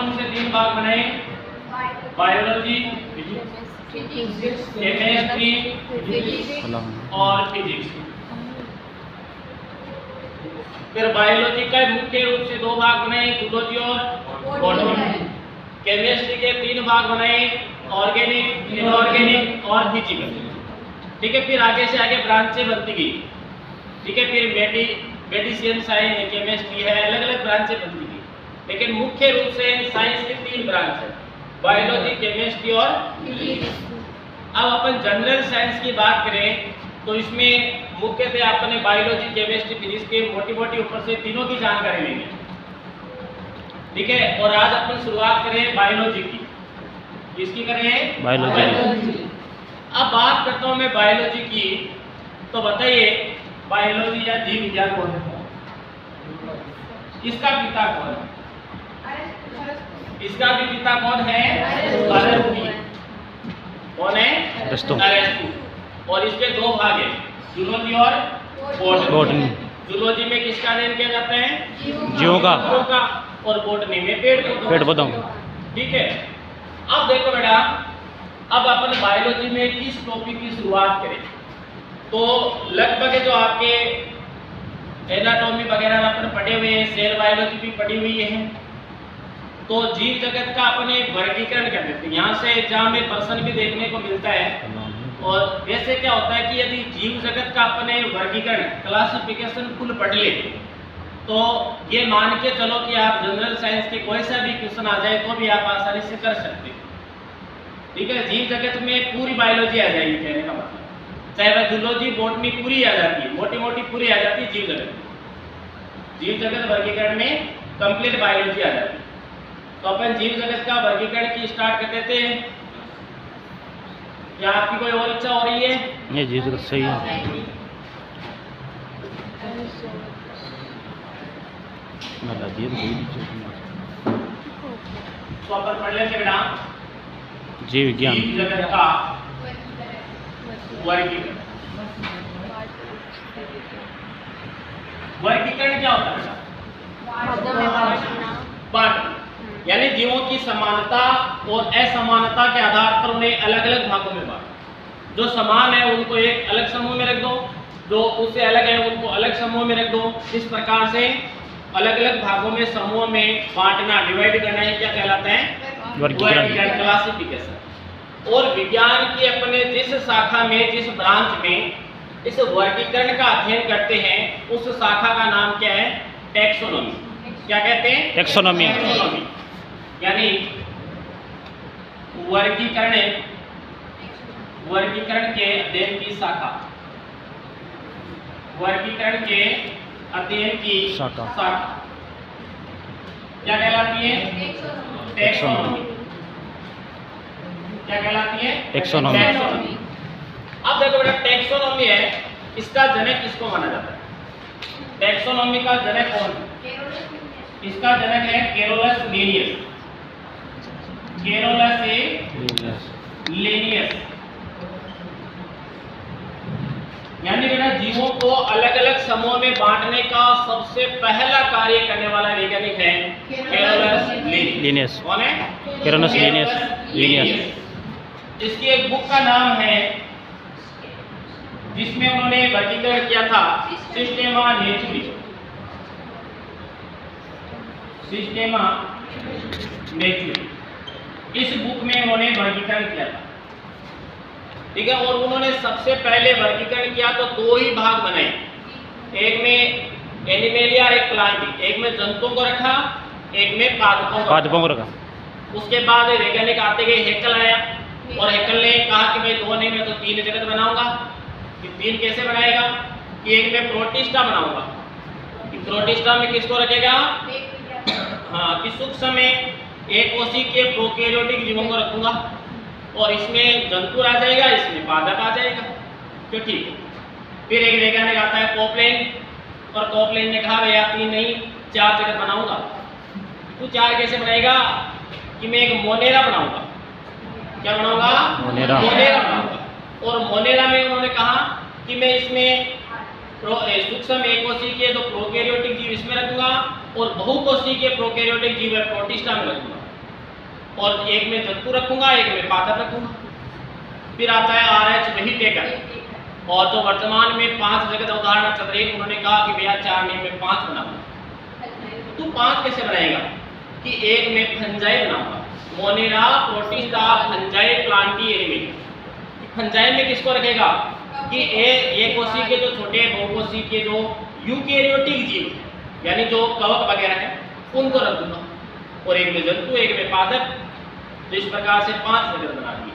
कौन से 3 भाग बनाए? बायोलॉजी, केमिस्ट्री और फिजिक्स। फिर बायोलॉजी का मुख्य रूप से 2 भाग बनाए, जूलॉजी और बॉटनी। केमिस्ट्री के 3 भाग बनाए, ऑर्गेनिक, इनऑर्गेनिक और फिजिकल। ठीक है, फिर आगे से आगे ब्रांचें बनती गई। ठीक है, फिर मेडिसिन साइंस, केमिस्ट्री है, अलग अलग ब्रांचें बनती गई, लेकिन मुख्य रूप से साइंस की 3 ब्रांच है, बायोलॉजी, केमिस्ट्री और फिजिक्स। अब अपन जनरल साइंस की बात करें तो इसमें मुख्यतः अपने बायोलॉजी, केमिस्ट्री, फिजिक्स के मोटी ऊपर से तीनों की जानकारी लेंगे। ठीक है, और आज अपन शुरुआत करें बायोलॉजी की। किसकी करें? बायोलॉजी। अब बात करता हूं मैं बायोलॉजी की, तो बताइए बायोलॉजी या जीव विज्ञान कौन है? इसका पिता कौन है? इसका भी पिता कौन है? अरस्तु। कौन है? अरस्तु। और इसके 2 भाग हैं, जूलॉजी और बॉटनी। जूलॉजी में किसका अध्ययन किया जाता है? जीवों का। और बॉटनी में पेड़ पौधों। ठीक है, अब देखो बेटा, अब अपन बायोलॉजी में किस टॉपिक की शुरुआत करें? तो लगभग जो आपके एनाटॉमी वगैरह में अपन पढ़े हुए हैं, सेल बायोलॉजी भी पढ़ी हुई है, तो जीव जगत का अपने वर्गीकरण कर देते हैं। यहाँ से जहाँ में प्रश्न भी देखने को मिलता है। और वैसे क्या होता है कि यदि जीव जगत का अपने वर्गीकरण, क्लासिफिकेशन फुल पढ़ ले, तो ये मान के चलो कि आप जनरल साइंस के कोई सा भी क्वेश्चन आ जाए तो भी आप आसानी से कर सकते हैं। ठीक है, जीव जगत में पूरी बायोलॉजी आ जाएगी, कहने का मतलब, चाहे वह जूलॉजी, बॉटनी पूरी आ जाती है, मोटी पूरी आ जाती है जीव जगत। जीव जगत वर्गीकरण में कंप्लीट बायोलॉजी आ जाती है। तो अपन जीव जगत का वर्गीकरण की स्टार्ट कर देते हैं। क्या आपकी कोई और इच्छा हो रही है? ये जीव जगत सही है। तो अपन पढ़ लेते बेटा जीव विज्ञान, जीव जगत का वर्गीकरण। वर्गीकरण क्या होता है? बांटना, यानी जीवों की समानता और असमानता के आधार पर उन्हें अलग अलग भागों में बांटो। जो समान है उनको एक अलग समूह में रख दो, जो उससे अलग है उनको अलग समूह में रख दो। इस प्रकार से अलग अलग भागों में, समूह में बांटना, डिवाइड करना है क्या कहलाता है? वर्गीकरण, क्लासिफिकेशन। और विज्ञान की अपने जिस शाखा में, जिस ब्रांच में इस वर्गीकरण का अध्ययन करते हैं, उस शाखा का नाम क्या है? टैक्सोनॉमी। क्या कहते हैं? टैक्सोनॉमी। यानी वर्गीकरण के अध्ययन की शाखा, वर्गीकरण के अध्ययन की शाखा क्या कहलाती है? टैक्सोनॉमी। क्या कहलाती है? टैक्सोनॉमी। अब देखो बेटा, टैक्सोनॉमी है, इसका जनक किसको माना जाता है? टैक्सोनॉमी का जनक कौन है? इसका जनक है कैरोलस लिनियस। Carolus Linnaeus. यानी बेटा जीवों को अलग अलग समूह में बांटने का सबसे पहला कार्य करने वाला वैज्ञानिक है कैरोलस लिनियस। कौन है? Carolus Linnaeus. इसकी एक बुक का नाम है जिसमें उन्होंने वर्गीकरण किया था, सिस्टेमा नेचुरी। सिस्टेमा नेचुरी, इस बुक में उन्होंने वर्गीकरण किया था। ठीक है, और उन्होंने सबसे पहले वर्गीकरण किया तो 2 ही भाग बनाए, एक में एनिमेलिया और एक प्लांट। एक में जंतुओं को रखा, एक में पादपों को रखा। उसके बाद वैज्ञानिक आते गए, हेकल आया और हेकल ने कहा कि मैं 2 नहीं, मैं तो 3 जगत बनाऊंगा। कि 3 कैसे बनाएगा? कि एक में प्रोटिस्टा बनाऊंगा। कि प्रोटिस्टा में किसको रखेगा? हाँ, कि सूक्ष्म में एक कोशिकीय प्रोकैरियोटिक जीवों को रखूंगा, और इसमें जंतु आ जाएगा, इसमें पादप आ जाएगा। तो ठीक। फिर एक वैज्ञानिक आता है कोपलेन, और कोपलेन ने कहा भैया 3 नहीं 4 जगत बनाऊंगा। तो 4 कैसे बनाएगा? कि मैं एक मोनेरा बनाऊंगा। क्या बनाऊंगा? मोनेरा बनाऊंगा। और मोनेरा में उन्होंने कहा कि मैं इसमें सूक्ष्म एक कोशिकीय जो प्रोकैरियोटिक जीव इसमें रखूंगा, और बहुकोशिकीय प्रोकैरियोटिक जीव है प्रोटिस्टा में रखूंगा। और एक में जंतु रखूंगा, एक में पादप रखूंगा। फिर आता है RH वही टेकर, और तो वर्तमान में 5 जगत उदाहरण चल रही। उन्होंने कहा कि भैया 4 नियम में 5 बनाऊंगा। तो 5 कैसे बनाएगा कि एक में फंजाई बनाऊंगा, Monera protista fungi Plantae element. Fungi में किसको रखेगा कि एक कोशी के जो छोटे बहुकोशी के जो यूकेरियोटिक जीव यानी जो कवक वगैरह है उनको रख दूंगा, और एक में जंतु, एक में पादप। तो इस प्रकार से 5 जगत बना दिए।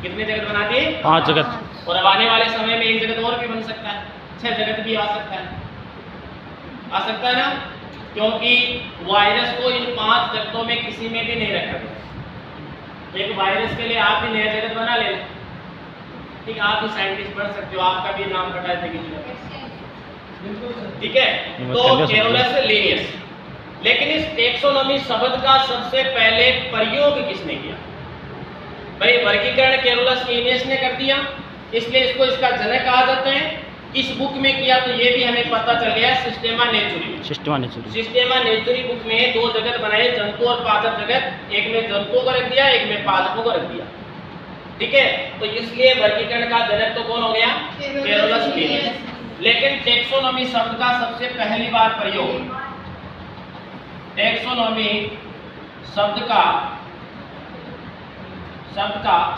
कितने जगत बना दिए? 5 जगत। और अब आने वाले समय में एक जगत और भी बन सकता है, 6 जगत भी आ सकता है ना, क्योंकि वायरस को इन 5 जगतों में किसी में भी नहीं रखा गया। एक वायरस के लिए आप भी नया जगत बना लेना, ठीक है? आप भी साइंटिस्ट बन सकते हो, आपका भी नाम कटा देगी, ठीक है? तो कैरोलस लीनियस। लेकिन इस टेक्सोनॉमी शब्द का सबसे पहले प्रयोग किसने किया? भाई वर्गीकरण कैरोलस लीनियस ने कर दिया, इसलिए इसको इसका जनक कहा जाता है। किस बुक में किया तो ये भी हमें पता चल गया, सिस्टेमा नेचुरी। सिस्टेमा नेचुरी बुक में 2 जगत बनाए, जंतु और पादप जगत। एक में जंतुओं को रख दिया, एक में पादपों को रख दिया, ठीक है? तो इसलिए वर्गीकरण का जनक तो कौन हो गया? Carolus Linnaeus. लेकिन टेक्सोनॉमी शब्द का सबसे पहली बार प्रयोग, टेक्सोनॉमी शब्द का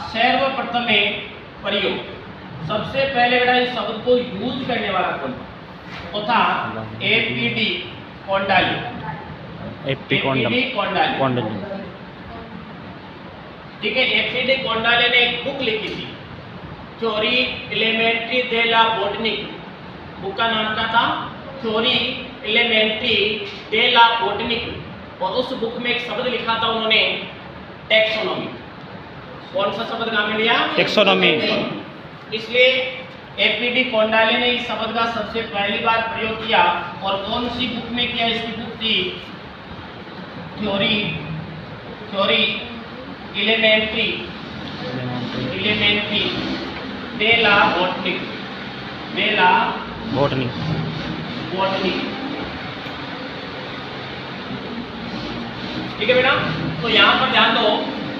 सर्वप्रथम प्रयोग, सबसे पहले बेटा इस शब्द को यूज करने वाला कौन तो था? एपीडी कोंडाली। ठीक है, एपीडी कोंडाली ने एक बुक लिखी थी, थ्योरी एलिमेंट्री दे ला बोटनिक। बुक का नाम क्या था? थ्योरी एलिमेंट्री दे ला बोटनिक। और उस बुक में एक शब्द लिखा था उन्होंने, टेक्सोनॉमी। कौन सा शब्द नाम लिया? टेक्सोनॉमी। इसलिए एपीडी कोंडाले ने इस शब्द का सबसे पहली बार प्रयोग किया। और कौन सी बुक में किया? इसकी बुक थी थ्योरी एलिमेंट्री दे ला बोटनिक। ठीक है बेटा, तो यहाँ पर ध्यान दो,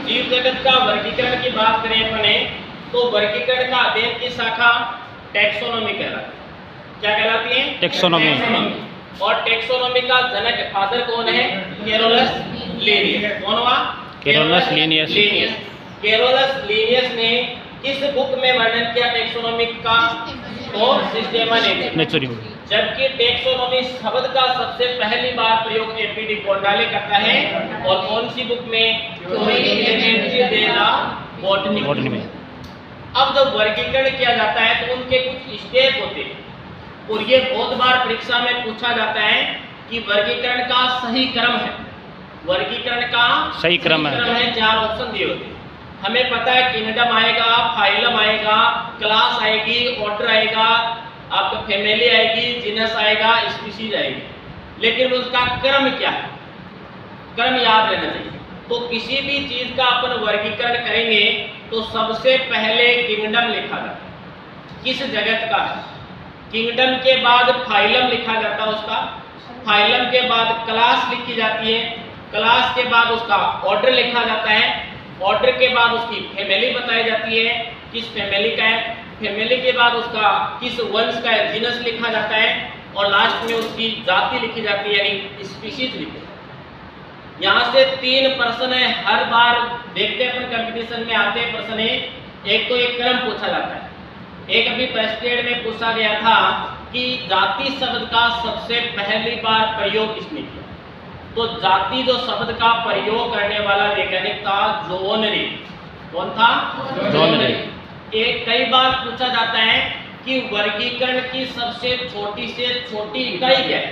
जीव जगत का वर्गीकरण की बात करें अपने, तो वर्गीकरण का अध्ययन की शाखा टेक्सोनॉमी कहलाती है। क्या कहलाती है? टेक्सोनॉमी। और टेक्सोनॉमी का जनक फादर कौन है? Carolus Linnaeus. कौन हुआ? Carolus Linnaeus. कैरोलस लीनियस ने किस बुक में वर्णन किया टेक्सोनॉमी का? और सिस्टेमा नेचुरी। जबकि टेक्सोनॉमी शब्द का सबसे पहली बार प्रयोग एपीडी कोंडाले करता है। और कौन सी बुक में? थ्योरी एलिमेंट्री दे ला बोटनी में। अब जब वर्गीकरण किया जाता है तो उनके कुछ स्टेप होते हैं, और ये बहुत बार परीक्षा में पूछा जाता है कि वर्गीकरण का सही क्रम है। वर्गीकरण का सही क्रम है 4 ऑप्शन दिए होते हैं। हमें पता है किंगडम आएगा, फाइलम आएगा, क्लास आएगी, ऑर्डर आएगा, आपका फैमिली आएगी, जीनस आएगा, स्पीशीज आएगी। लेकिन उसका क्रम क्या है? क्रम याद रहना चाहिए। तो किसी भी चीज का अपन वर्गीकरण करेंगे तो सबसे पहले किंगडम लिखा जाता है, किस जगत का है। किंगडम के बाद फाइलम लिखा जाता है उसका, फाइलम के बाद क्लास लिखी जाती है, क्लास के बाद उसका ऑर्डर लिखा जाता है, ऑर्डर के बाद उसकी फैमिली बताई जाती है, किस फैमिली का है, फैमिली के बाद उसका किस वंश का है, जीनस लिखा जाता है, और लास्ट में उसकी जाति लिखी जाती है, यानी स्पीशीज लिखी जाती है। यहाँ से 3 प्रश्न है, हर बार देखते हैं अपन कंपटीशन में आते हैं प्रश्न है। एक तो एक क्रम पूछा जाता है, एक अभी फर्स्ट ग्रेड में पूछा गया था कि जाति शब्द का सबसे पहली बार प्रयोग किसने किया? तो जाति जो शब्द का प्रयोग करने वाला वैज्ञानिक था जॉन रे। कौन था? जॉन रे। एक कई बार पूछा जाता है कि वर्गीकरण की सबसे छोटी से छोटी इकाई क्या है?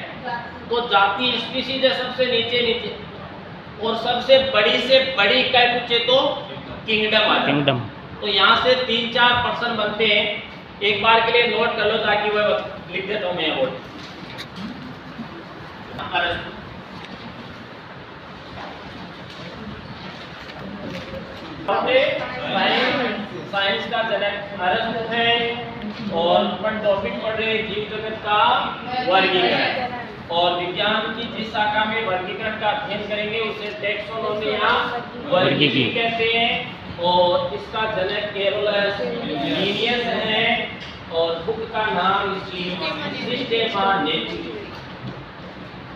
तो जाति स्पीशीज है सबसे नीचे, और सबसे बड़ी से बड़ी इकाई पूछे तो किंगडम आ जाए। तो यहाँ से 3-4 प्रश्न बनते हैं, एक बार के लिए नोट कर लो ताकि वह लिख देता हूँ मैं बोर्ड। साइंस का जनक अरस्तु है, और अपन टॉपिक पढ़ रहे जीव जगत का वर्गीकरण। और विज्ञान की जिस शाखा में वर्गीकरण का अध्ययन करेंगे उसे टैक्सोनॉमी या वर्गीकी कहते हैं। और इसका जनक कैरोलस लीनियस है और बुक का नाम सिस्टेमेटिक।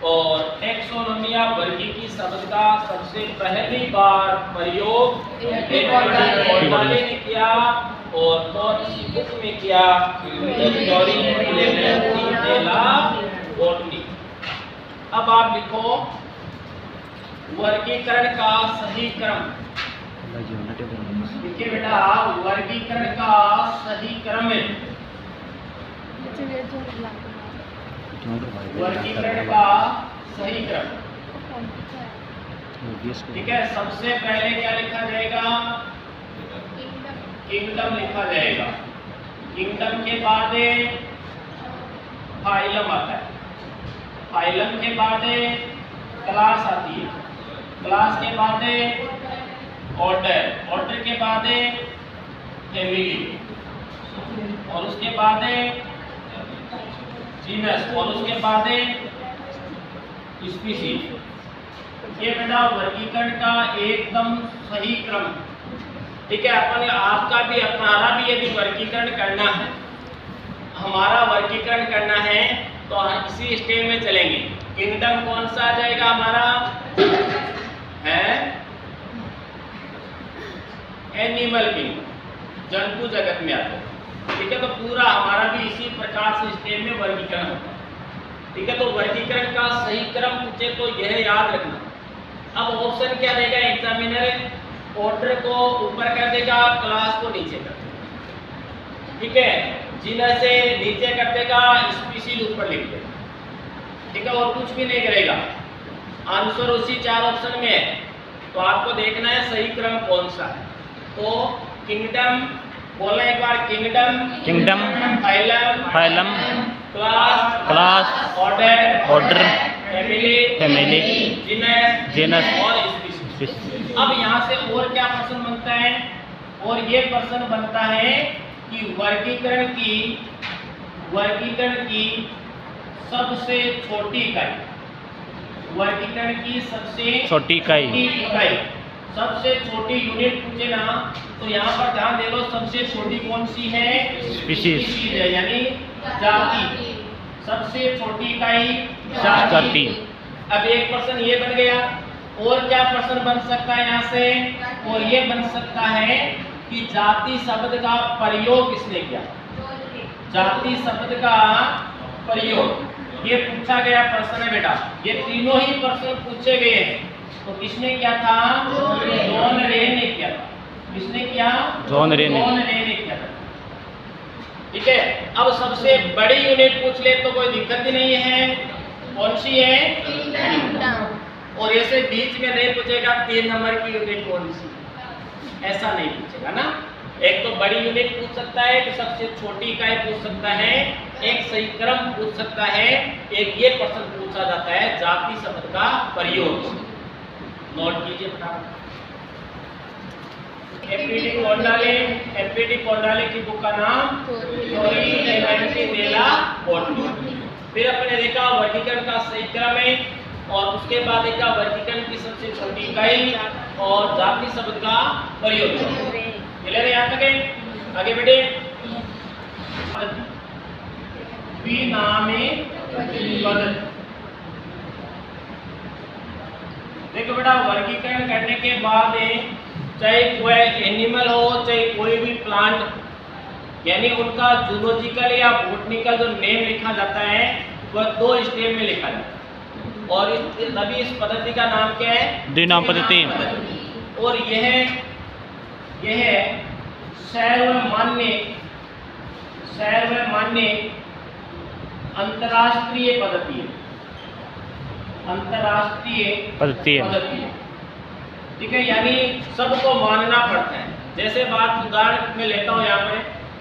और टैक्सोनॉमी या वर्गीकी शब्द का सबसे पहली बार प्रयोग बॉटनी ने किया और इसी बुक में किया बॉटनी। अब आप लिखो वर्गीकरण का सही क्रम। देखिए बेटा, वर्गीकरण का सही क्रम है। वर्गीकरण का सही क्रम, ठीक है। सबसे पहले क्या लिखा जाएगा? किंगडम लिखा जाएगा। किंगडम के बाद फाइलम आता है। फाइलम के बाद क्लास आती है। क्लास के बाद ऑर्डर। ऑर्डर के बाद फैमिली और उसके बाद जीनस और उसके बाद स्पीशीज। ये बेटा वर्गीकरण का एकदम सही क्रम, ठीक है। अपन आपका भी अपना भी यदि वर्गीकरण करना है, हमारा वर्गीकरण करना है तो इसी स्टेज में चलेंगे। किंगडम कौन सा आ जाएगा हमारा? है एनिमल किंगडम, जंतु जगत में आता है, ठीक है। तो पूरा हमारा भी इसी प्रकार से स्टेज में वर्गीकरण होता है, ठीक है। तो वर्गीकरण का सही क्रम पूछे तो यह याद रखना। अब ऑप्शन क्या देगा एग्जामिनर? ऑर्डर को ऊपर कर देगा, क्लास को नीचे कर देगा, ठीक है। जीनस से नीचे कर देगा, स्पीशीज ऊपर लिख देगा, ठीक है। और कुछ भी नहीं करेगा। आंसर उसी 4 ऑप्शन में है। तो आपको देखना है सही क्रम कौन सा है। तो किंगडम बोलना एक बार, kingdom, phylum, class, order, family, genus और स्पीशीज। अब यहाँ से और क्या प्रश्न बनता है? और ये प्रश्न बनता है कि वर्गीकरण की सबसे छोटी इकाई, वर्गीकरण की सबसे छोटी इकाई, सबसे छोटी यूनिट पूछे ना, तो यहाँ पर ध्यान दे लो, सबसे छोटी कौन सी है? स्पीशीज है, यानी जाति। सबसे छोटी इकाई जाति। अब एक प्रश्न ये बन गया। और क्या प्रश्न बन सकता है यहाँ से? और ये बन सकता है कि जाति शब्द का प्रयोग किसने किया? जाति शब्द का प्रयोग ये पूछा गया प्रश्न है बेटा। ये तीनों ही प्रश्न पूछे गए हैं। तो किसने किया था? जॉन रे ने किया था। किसने किया? जॉन रे ने किया था, ठीक है। अब सबसे बड़ी यूनिट पूछ ले तो कोई दिक्कत ही नहीं है। कौन सी है? और ऐसे बीच में नहीं पूछेगा 3 नंबर की यूनिट कौन सी, ऐसा नहीं पूछेगा ना। एक तो बड़ी यूनिट पूछ सकता है, कि सबसे छोटी इकाई पूछ सकता है, एक सही क्रम पूछ सकता है, एक ये प्रश्न पूछा जाता है जाति शब्द का प्रयोग। नोट कीजिए फटाफट। एपीडी कोंडाले की बुक का नाम बॉटनी। फिर अपने देखा वर्गीकरण का सही क्रम है और उसके बाद देखा वर्गीकरण की सबसे छोटी इकाई और जाति शब्द का प्रयोग। क्लियर है यहाँ तक? आगे बढ़े। देखो बेटा, वर्गीकरण करने के बाद चाहे कोई एनिमल हो चाहे कोई भी प्लांट, यानी उनका जूलॉजिकल या बॉटनिकल जो नेम लिखा जाता है वह 2 स्टेप में लिखा जाता है। और तभी इस पद्धति का नाम क्या है? द्विनाम पद्धति। और यह सर्वमान्य अंतरराष्ट्रीय पद्धति है। अंतरराष्ट्रीय पद्धति है, ठीक है। यानी सबको मानना पड़ता है। जैसे बात उदाहरण में लेता हूँ यहाँ पे,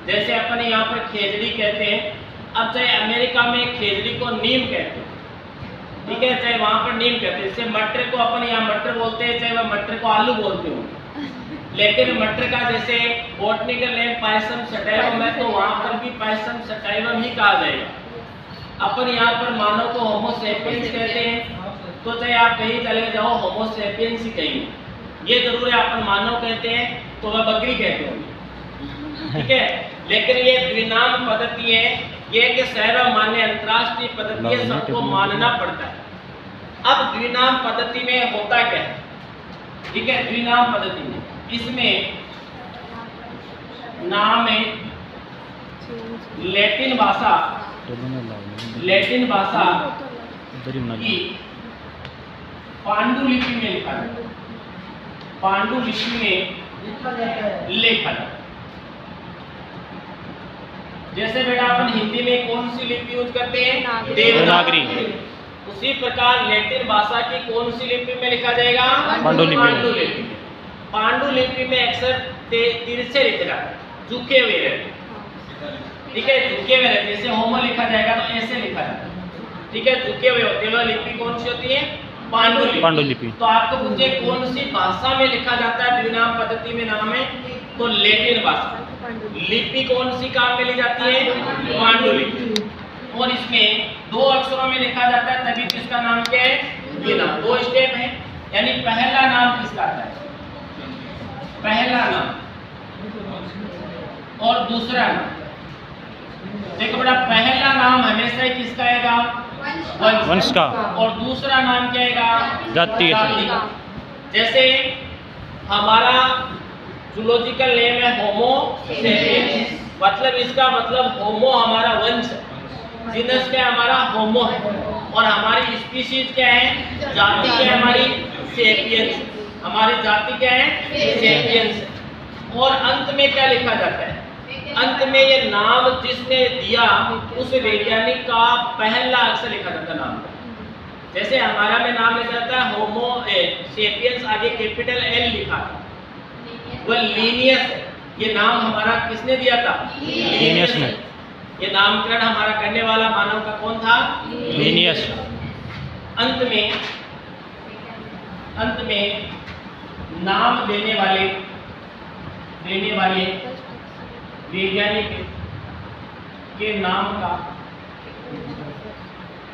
जैसे अपन यहाँ पर खेजड़ी कहते हैं। अब चाहे अमेरिका में खेजड़ी को नीम कहते हैं, ठीक है, चाहे वहाँ पर नीम कहते हैं। जैसे मटर को अपन यहाँ मटर बोलते हैं, चाहे वह मटर को आलू बोलते हो, लेकिन मटर का जैसे बॉटनिकल नेम पायसम सटाइवम है तो वहाँ पर भी पायसम सटाइवम ही कहा जाएगा। अपन यहाँ पर मानव को होमो सेपियंस कहते हैं, तो चाहे आप कहीं चले जाओ होमो सेपियंस ही कहेंगे। ये जरूर है अपन मानव कहते हैं तो वह बकरी कहते होंगे, ठीक है। लेकिन ये द्विनाम पद्धति है, ये कि सर्वमान्य अंतरराष्ट्रीय पद्धति है, सबको मानना पड़ता है। अब द्विनाम पद्धति में होता क्या है, ठीक है। द्विनाम पद्धति में इसमें नाम है लैटिन भाषा की पांडुलिपि में लिखा है, पांडुलिपि में लिखा है। जैसे बेटा अपन हिंदी में कौन सी लिपि यूज करते हैं, देवनागरी। उसी प्रकार लैटिन भाषा की कौन सी लिपि में लिखा जाएगा, पांडुलिपि। पांडुलिपि में अक्सर तिरछे लिखे जाते हैं, झुके हुए रहते, ठीक है, झुके हुए रहते। जैसे होमो लिखा जाएगा तो ऐसे लिखा जाता है, ठीक है, झुके हुए होते हैं। वह लिपि कौन सी होती है, पांडुलिपि। तो आपको पूछे कौन सी भाषा में लिखा जाता है द्विनाम पद्धति में नाम है, तो लैटिन भाषा। लिपि कौन सी काम में ली जाती है, पांडुलिपि। और इसमें 2 अक्षरों में लिखा जाता है, तभी किसका नाम क्या है, द्विनाम। 2 स्टेप है, यानी पहला नाम किसका आता है, पहला नाम और दूसरा नाम। देखो बेटा, पहला नाम हमेशा ही किसका आएगा, वंश का, और दूसरा नाम क्या आएगा, जाति का। जैसे हमारा जूलॉजिकल नेम है होमो सेपियंस, मतलब इसका मतलब होमो हमारा वंश, जीनस क्या हमारा होमो है, और हमारी स्पीशीज क्या है, जाति क्या है हमारी, सेपियंस। हमारी जाति क्या है, सेपियंस। और अंत में क्या लिखा जाता है, अंत में ये नाम जिसने दिया उस वैज्ञानिक का पहला अक्षर लिखा जाता है नाम का। जैसे हमारा में नाम लिखा जाता है होमो सेपियंस, आगे कैपिटल L लिखा था, वह लीनियस है। ये नाम हमारा किसने दिया था, लीनियस ने। ये नामकरण हमारा करने वाला मानव का कौन था, लीनियस। अंत में नाम देने वाले वैज्ञानिक के नाम का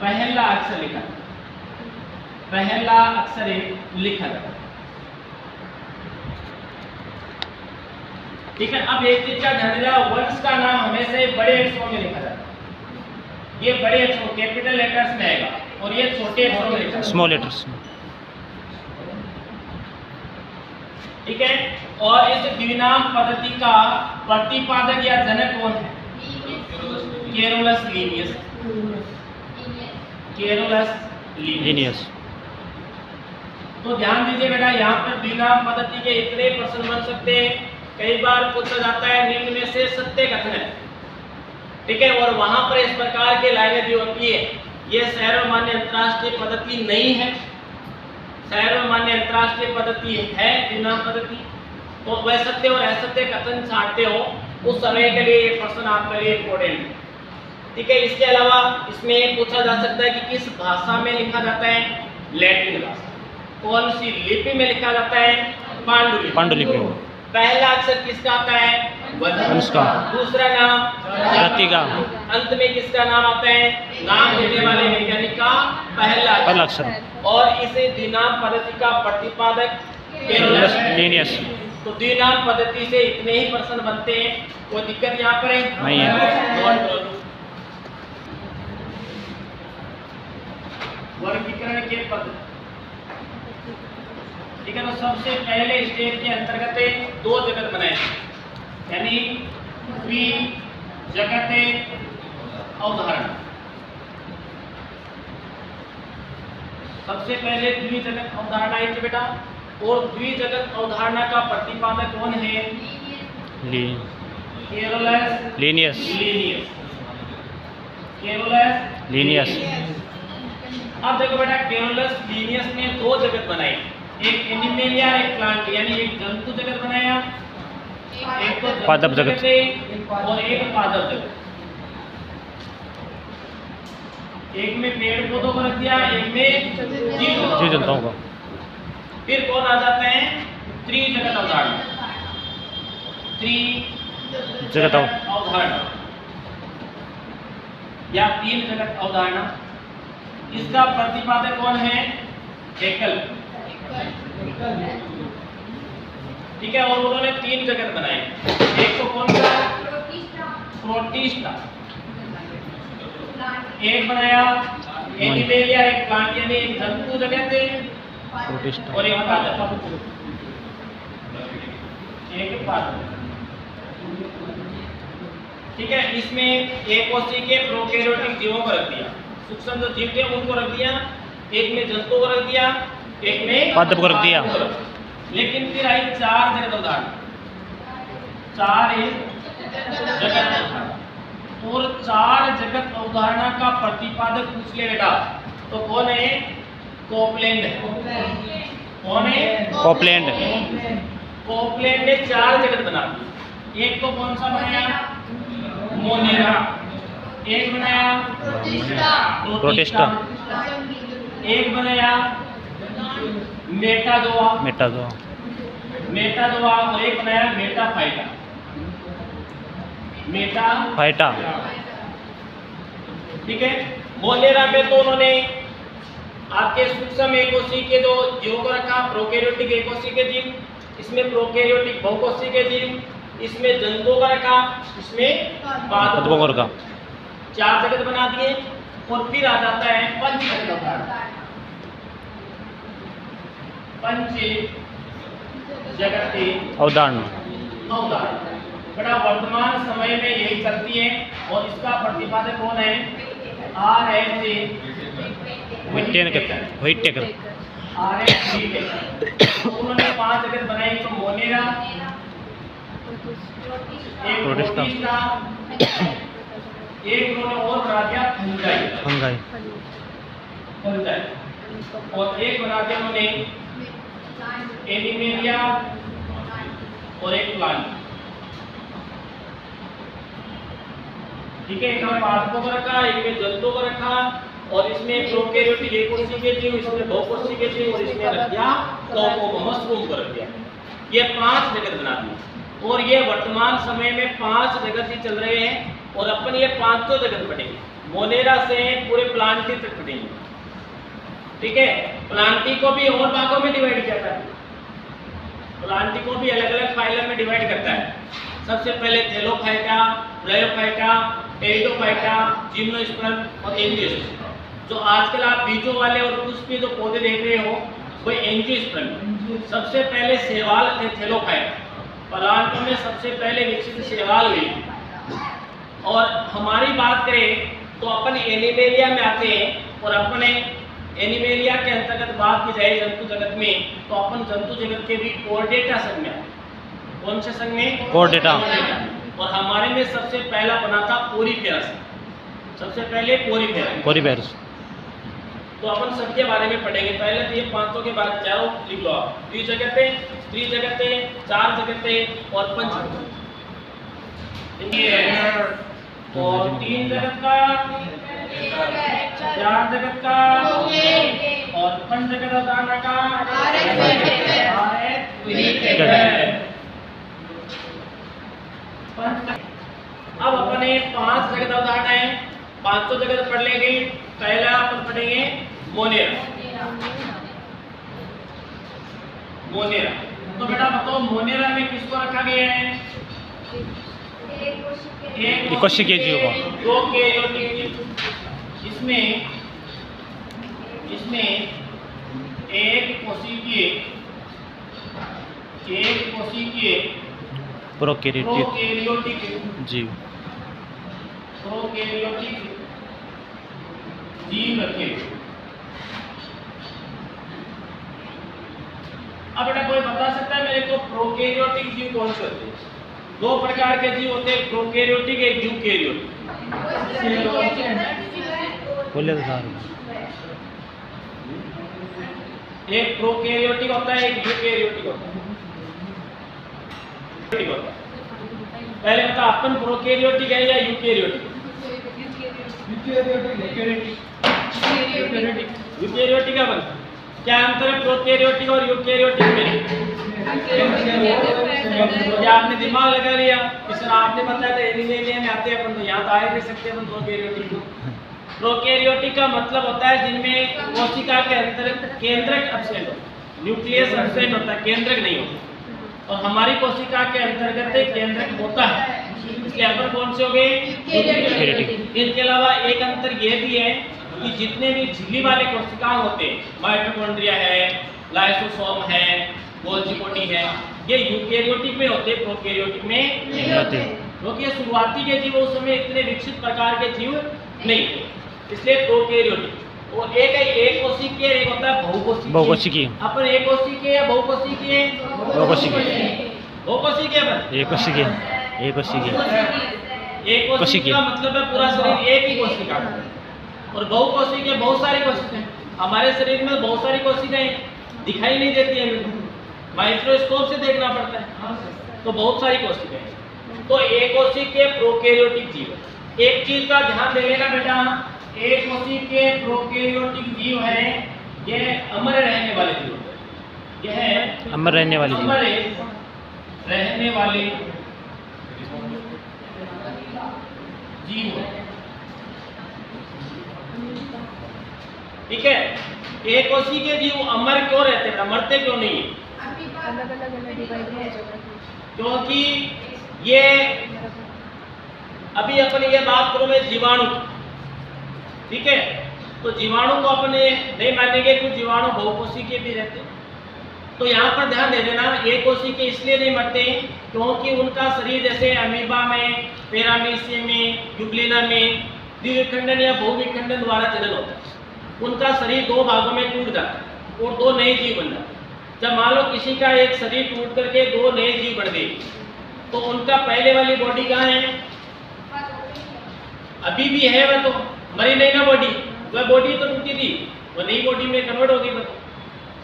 पहला अक्षर लिखा, पहला अक्षर लिखा जाता है, ठीक है। अब एक चीज का ध्यान रखना, वंश का नाम हमेशा ही बड़े अक्षरों में लिखा जाता है। ये बड़े अक्षरों कैपिटल लेटर्स में आएगा, और ये छोटे अक्षरों में लिखा, स्मॉल लेटर्स, ठीक है। और इस द्विनाम पद्धति का प्रतिपादक या जनक कौन है, कैरोलस लीनियस, कैरोलस लीनियस। तो ध्यान दीजिए बेटा, यहाँ पर द्विनाम पद्धति के इतने प्रश्न बन सकते हैं। कई बार पूछा जाता है निम्न में से सत्य कथन है, ठीक है, और वहां पर इस प्रकार के लाइनें दी होती है। ये सर्वमान्य अंतरराष्ट्रीय पद्धति नहीं है, सर्वमान्य अंतरराष्ट्रीय पद्धति है द्विनाम पद्धति। तो वह सत्य और असत्य कथन छांटते हो उस समय के लिए ये प्रश्न आपके लिए इम्पोर्टेंट है, ठीक है। इसके अलावा इसमें पूछा जा सकता है कि किस भाषा में लिखा जाता है, लैटिन भाषा। कौन सी लिपि में लिखा जाता है, पांडुलिपि। पहला अक्षर किसका आता है, वंश का, दूसरा नाम जाति का, अंत में किसका नाम आता है, नाम देने वाले वैज्ञानिक का पहला अक्षर। और इसे द्विनाम पद्धति का प्रतिपादक कैरोलस लीनियस। तो द्विनाम पद्धति से इतने ही प्रश्न बनते हैं, कोई दिक्कत यहाँ पर है नहीं है। वर्गीकरण के पद, ठीक है। तो सबसे पहले स्टेप के अंतर्गत 2 जगत बनाए, यानी द्विजगत अवधारणा। सबसे पहले द्विजगत अवधारणा है बेटा, और द्विजगत अवधारणा का प्रतिपादक कौन है, कैरोलस लीनियस। Carolus Linnaeus. अब देखो बेटा, कैरोलस लीनियस ने 2 जगत बनाए, एक एनिमलिया, एक प्लांट, यानी एक जंतु जगत बनाया, एक तो पादप जगत और एक पादप जगत। एक में पेड़ पौधों को रख दिया, एक में जीव जंतुओं को। फिर कौन आ जाते हैं, त्रिजगत अवधारणा। त्रिजगत अवधारणा या तीन जगत अवधारणा। इसका प्रतिपादक कौन है? एकल। ठीक है, और उन्होंने तीन जगत बनाए। एक तो कौन सा? प्रोटिस्टा। एक बनाया एनिमेलिया, एक प्लांट यानी एक जंतु जगत है, और एक पादप। एक पादप। ठीक है, इसमें एक कोशिका के प्रोकैरियोटिक जीवों को रख दिया, सूक्ष्म जो जीव थे उनको रख दिया, एक में जंतुओं को रख दिया, एक में पादप को रख दिया। लेकिन फिर आई चार जगत अवधारणा, चार जगत अवधारणा, और चार जगत अवधारणा का प्रतिपादक पूछ ले बेटा तो कौन है? कोपलैंड है। कौन है? कोपलैंड। कोपलैंड ने चार जगत बना दी। एक तो कौन सा बनाया? मोनेरा। एक बनाया प्रोटिस्टा। एक बनाया मेटाजोआ। और एक बनाया मेटाफाइटा। ठीक है, मोनेरा में तो उन्होंने आपके सूक्ष्म एकोशी के जो जीवों को रखा, प्रोकैरियोटिक एकोशी के जीव, इसमें प्रोकैरियोटिक बहुकोशी के जीव, इसमें जंतुओं का रखा, इसमें पादपों का रखा। चार जगत बना दिए, और फिर आ जाता है पंच जगत अवधारणा। पंच जगत अवधारणा बड़ा वर्तमान समय में यही चलती है, और इसका प्रतिपादक कौन है? R.H. व्हिटेकर। उन्होंने पांच जगत बनाए, तो मोनेरा, एक प्रोटिस्टा, एक उन्होंने और बना दिया फंगाई, और एक बना दिया उन्होंने एनिमेलिया, और एक प्लांट। ठीक है, एक में पादपों को रखा, एक में जंतुओं को रखा, और इसमें प्रोकैरियोटिक एकोशी के जीव, इसमें बहुकोशी के जीव, और इसमें रख दिया मशरूम को रख दिया। ये पांच जगत बना दी, और ये वर्तमान समय में पांच जगत ही चल रहे हैं, और अपन ये पांचों जगत पढ़ेंगे, मोनेरा से पूरे प्लांटी तक पढ़ेंगे। ठीक है, प्लांटी को भी और भागों में डिवाइड किया था, प्लांटी को भी अलग अलग फाइलम में डिवाइड करता है। सबसे पहले थैलोफाइटा, ब्रायोफाइटा, टेरिडोफाइटा, जिम्नोस्पर्म और एंजियोस्पर्म। जो आजकल आप बीजों वाले और पुष्पीय जो पौधे देख रहे हो वो एंजियोस्पर्म। सबसे पहले शैवाल थे थैलोफाइटा, प्लांटों में सबसे पहले विकसित शैवाल हुई। और हमारी बात करें तो अपन एनिमेलिया में आते हैं, और अपने एनिमेलिया के अंतर्गत बात की जाए जंतु जगत में, तो अपन जंतु जगत के भी कोर्डेटा संघ में आते। कौन से संघ में? कोर्डेटा। और हमारे में सबसे पहला बना था पोरीफेरस, सबसे पहले पोरीफेरस। तो अपन सबके बारे में पढ़ेंगे। पहले तो ये पांचों के बारे में चारों लिख लो आप, द्विजगतें, त्रिजगतें, चार जगतें और पंच जगत। और तीन जगत का, चार जगत का, और पंच जगत अवधारणा का अब अपने पांच जगत अवधारणा है, पांचों जगत पढ़ लेंगे। पहला अपन पढ़ेंगे मोनेरा। तो बेटा बताओ मोनेरा में किसको रखा गया है? एक कोशिकीय जीव को, दो कैरियोटिक जीव। इसमें एक कोशिकीय प्रोकैरियोटिक जीव रखे। अब बेटा कोई बता सकता है मेरे को प्रोकैरियोटिक जीव कौन से होते हैं? दो प्रकार के जीव होते हैं, प्रोकैरियोटिक, एक यूकैरियोटिक। एक प्रोकैरियोटिक होता है, एक यूकैरियोटिक होता है। पहले बता अपन प्रोकैरियोटिक है या यूकैरियोटिक? यूकैरियोटिक अपन क्या अंतर है प्रोकैरियोटिक और यूकैरियोटिक में? तो आपने दिमाग लगा लिया कि सर आपने बताया था एनिमलिया में आते हैं अपन, तो यहाँ तो आ ही नहीं सकते अपन प्रोकैरियोटिक। प्रोकैरियोटिक का मतलब होता है जिनमें कोशिका के अंदर केंद्रक एब्सेंट होता है, न्यूक्लियस एब्सेंट होता है, केंद्रक नहीं होता। और हमारी कोशिका के अंतर्गत केंद्रक होता है, इसलिए अपन कौन से हो गए? यूकेरियोटिक। इनके अलावा एक अंतर यह भी है कि जितने भी झिल्ली वाले कोशिकाएं होते हैं, माइटोकॉन्ड्रिया है, लाइसोसोम है, गोल्जी बॉडी है, ये यूकेरियोटिक में होते हैं, प्रोकैरियोटिक में नहीं होते, क्योंकि शुरुआती के जीव उस समय इतने विकसित प्रकार के जीव नहीं थे, इसलिए प्रोकैरियोटिक। और एक कोशिकीय, एक होता है बहुकोशिकीय। अपन एक कोशिकीय या बहुकोशिकीय? बहुकोशिकीय एक कोशिकीय का मतलब है पूरा शरीर एक ही कोशिका का, और बहुकोशिकीय बहुत सारी कोशिकाएं। हमारे शरीर में बहुत सारी कोशिकाएं दिखाई नहीं देती है, माइक्रोस्कोप से देखना पड़ता है, तो बहुत सारी कोशिकाएं। तो एक कोशिकीय प्रोकैरियोटिक जीव। एक चीज का ध्यान दे लेना बेटा, एक कोशिकीय प्रोकैरियोटिक जीव है, यह अमर रहने वाले जीव है, यह है अमर रहने वाले जीव। ठीक है, एक कोशिकीय जीव अमर क्यों रहते हैं, मरते क्यों नहीं है? क्योंकि ये अभी अपन ये बात करो मैं जीवाणु, ठीक है, तो जीवाणु को अपने नहीं मानेंगे, कुछ जीवाणु बहुकोशिकीय भी रहते हैं। तो यहाँ पर ध्यान दे देना, एक कोशिकीय इसलिए नहीं मरते क्योंकि उनका शरीर जैसे अमीबा में, पैरामीशियम में, यूग्लिना में द्विविखंडन या बहुविखंडन द्वारा जनन होता है। उनका शरीर दो भागों में टूट जाता है और दो नए जीव बन जाते हैं। जब मान लो किसी का एक शरीर टूट करके दो नए जीव बन गए, तो उनका पहले वाली बॉडी कहाँ है? अभी भी है, वह तो मरी नहीं ना बॉडी, वह बॉडी तो टूटी थी, वह नई बॉडी में कन्वर्ट होगी।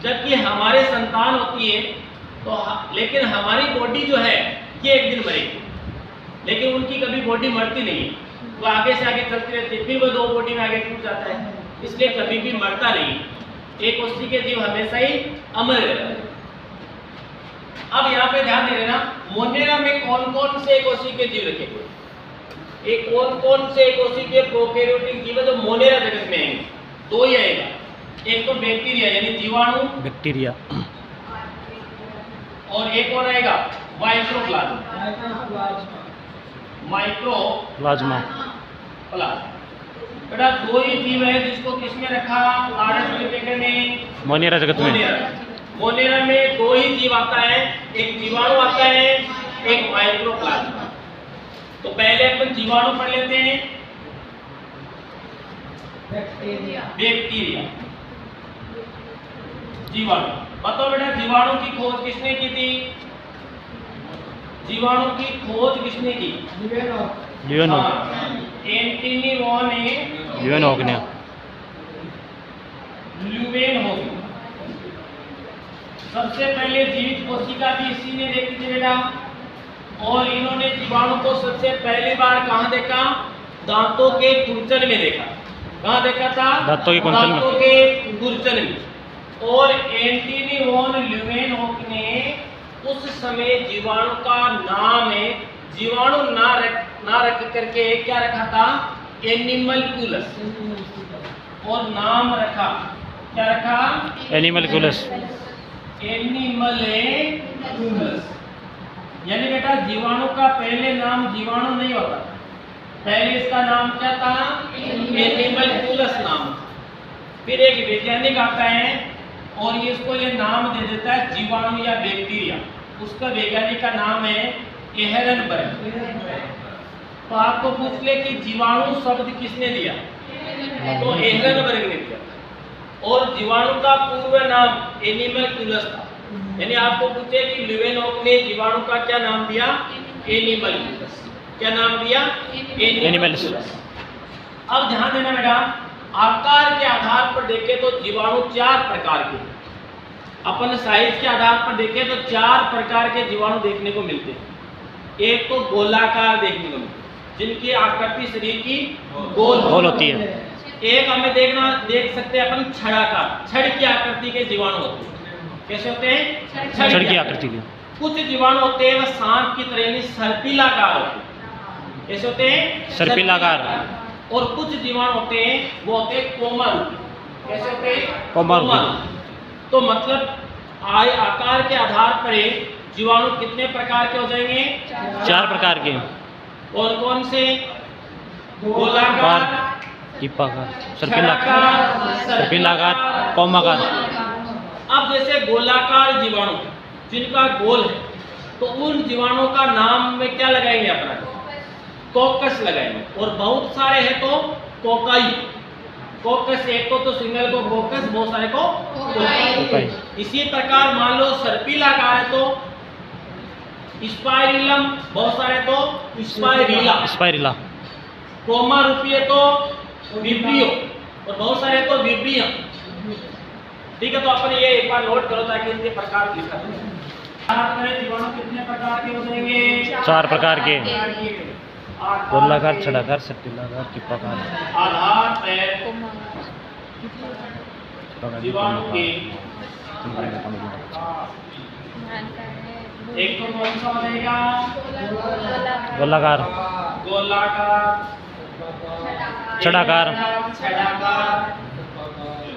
जबकि हमारे संतान होती है तो लेकिन हमारी बॉडी जो है ये एक दिन मरेगी, लेकिन उनकी कभी बॉडी मरती नहीं है, वो आगे से आगे चलती रहती है, फिर वो दो बॉडी में आगे टूट जाता है, इसलिए कभी भी मरता नहीं। एक कोशिकीय जीव हमेशा ही अमर रहता है। अब यहाँ पे ध्यान दे लेना, मोनेरा में कौन कौन से कोशिकीय जीव रखे हुए? एक कौन से कोशिकीय प्रोकैरियोटिक जीव है जो मोनेरा जगत में आएंगे? दो ही आएगा, एक तो बैक्टीरिया यानी जीवाणु बैक्टीरिया, और एक और आएगा माइक्रोप्लाज्मा। बेटा दो ही जीव है जिसको किसमें रखा? आरएस में, मोनेरा जगत में। मोनेरा में दो ही जीव आता है, एक जीवाणु आता है, एक माइक्रोप्लाज्मा। तो पहले अपन जीवाणु पढ़ लेते हैं, बैक्टीरिया। जीवाणु बताओ बेटा, जीवाणु की खोज किसने की थी? जीवाणु की खोज किसने की? ल्यूवेनहॉक ने। सबसे पहले जीवित कोशिका भी इसी ने देखी थी बेटा, और इन्होंने जीवाणु को सबसे पहली बार कहाँ देखा? दांतों के कुंचन में देखा। कहाँ देखा था? दांतों के कुंचन में। और एंटनी वॉन ल्यूवेनहॉक ने उस समय जीवाणु का नाम है, जीवाणु ना रख करके क्या रखा था? एनिमलकुलस। और नाम रखा, क्या रखा? एनिमलकुलस। यानी बेटा जीवाणु का पहले नाम जीवाणु नहीं होता, पहले इसका नाम क्या था? एनिमलकुलस नाम। फिर एक वैज्ञानिक आता है और ये इसको ये नाम दे देता है जीवाणु या बैक्टीरिया। उसका वैज्ञानिक का नाम है एहरनबर्ग। तो आपको पूछ ले कि जीवाणु शब्द किसने दिया? तो एहरनबर्ग ने दिया। और जीवाणु का पूर्व नाम एनिमलकुलस था। यानी आपको पूछे कि ल्यूवेनहॉक ने जीवाणु का क्या नाम दिया? एनिमलकुलस। क्या नाम दिया? एनिमलकुलस। अब ध्यान देना बेटा, आकार के आधार पर देखें तो जीवाणु 4 प्रकार के, अपन साइज के आधार पर देखें तो 4 प्रकार के जीवाणु देखने को मिलते हैं। एक तो गोलाकार देखने को मिलते हैं, जिनकी आकृति शरीर की गोल होती है। एक हमें देख सकते हैं अपन छड़ाकार, छड़ की आकृति के जीवाणु होते हैं। कैसे होते हैं? छड़ की आकृति के। कुछ जीवाणु होते हैं वह सांप की तरह यानी सर्पिलाकार होते हैं। कैसे होते हैं? सर्पिलाकार। और कुछ जीवाणु होते हैं वो होते हैं कोमल। कैसे होते हैं? कोमल। तो मतलब आकार के आधार पर जीवाणु कितने प्रकार के हो जाएंगे? 4 प्रकार के। कौन कौन से? गोलाकार, टिप्पाकार, सर्पिलाकार, कोमाकार। अब जैसे गोलाकार जीवाणु जिनका गोल है तो उन जीवाणुओं का नाम में क्या लगाएंगे अपना? कोकस लगाएंगे। और बहुत सारे हैं तो कोकाई। कोकस एक को तो सिंगल को कोकस, बहुत सारे को कोकाई। इसी प्रकार मान लो सर्पिलाकार है तो स्पाइरिलम, बहुत सारे तो स्पाइरिला। कोमा रूपी है तो विब्रियो और बहुत सारे तो विब्रियम। ठीक है, तो अपन ये एक बार नोट करो ताकि इनके प्रकार लिखा जाए। जीवाणु कितने प्रकार के हो जाएंगे? 4 प्रकार के। गोलाकार, छड़ाकार, सर्पिलाकार, टिप्पाकार। आधार पर जीवाणु के एक तो कौन सा बनेगा? गोलाकार, छड़ाकार,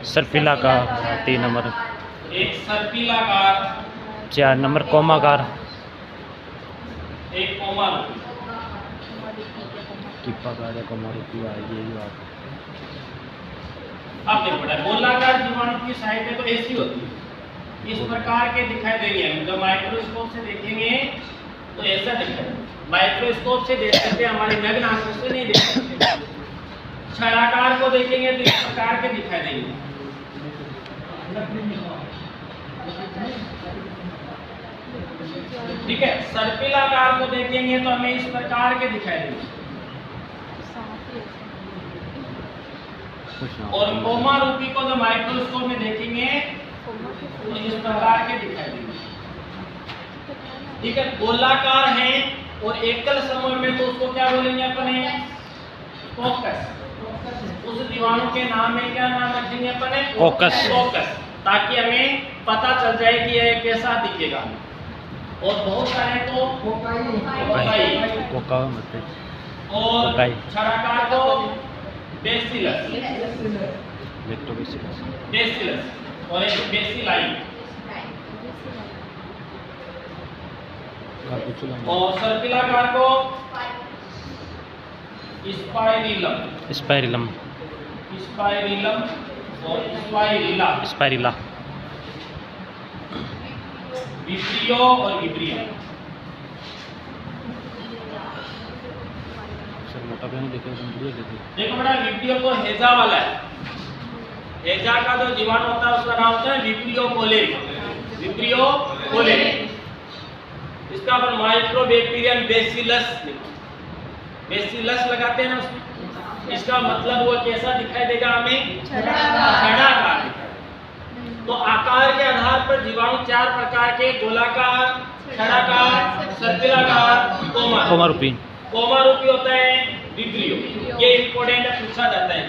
सर्पिलाकार 3 नंबर, एक सर्पिलाकार, 4 नंबर कोमाकार, एक कोमल। टिप्पाकार, कोमारूपी आएगी बात। अब देखो बेटा, गोलाकार जीवाणु की साइड में तो ऐसी होती है, इस प्रकार के दिखाई देंगे। हम जब माइक्रोस्कोप से देखेंगे तो ऐसा दिखेगा। माइक्रोस्कोप से देख सकते हैं, हमारी नग्न आंखों से नहीं देख सकते। छड़ाकार को देखेंगे तो इस प्रकार के दिखाई देंगे। ठीक है, सर्पिलाकार को देखेंगे तो हमें इस प्रकार के दिखाई देंगे। और कोमा रूपी को जब माइक्रोस्कोप में देखेंगे तो इस प्रकार के दिखाई देंगे। ठीक है, गोलाकार है और एकल समूह में तो उसको क्या बोलेंगे अपने? कोकस। उस जीवाणु के नाम में क्या नाम रखेंगे अपने? कोकस। ताकि हमें पता चल जाए कि यह कैसा दिखेगा। और बहुत सारे तो कोकाई और छड़ाकार को बेसिलस और एक बेसिलाई और सर्पिलाकार को स्पाइरिलम और स्पाइरिला, विब्रियो और विब्रियम। देखो बेटा, विब्रियो तो हेजा वाला है। हेजा का जो जीवाणु होता है उसका नाम होता है विब्रियो कोलेरी। इसका अपन माइक्रोबैक्टीरियम बेसिलस लगाते हैं ना उसमें। इसका मतलब वो कैसा दिखाई देगा हमें? छड़ाकार। तो आकार के आधार पर जीवाणु 4 प्रकार के: गोलाकार, छड़ाकार, सर्पिलाकार, कोमारूपी होता है विब्रियो। ये इंपॉर्टेंट है, पूछा जाता है।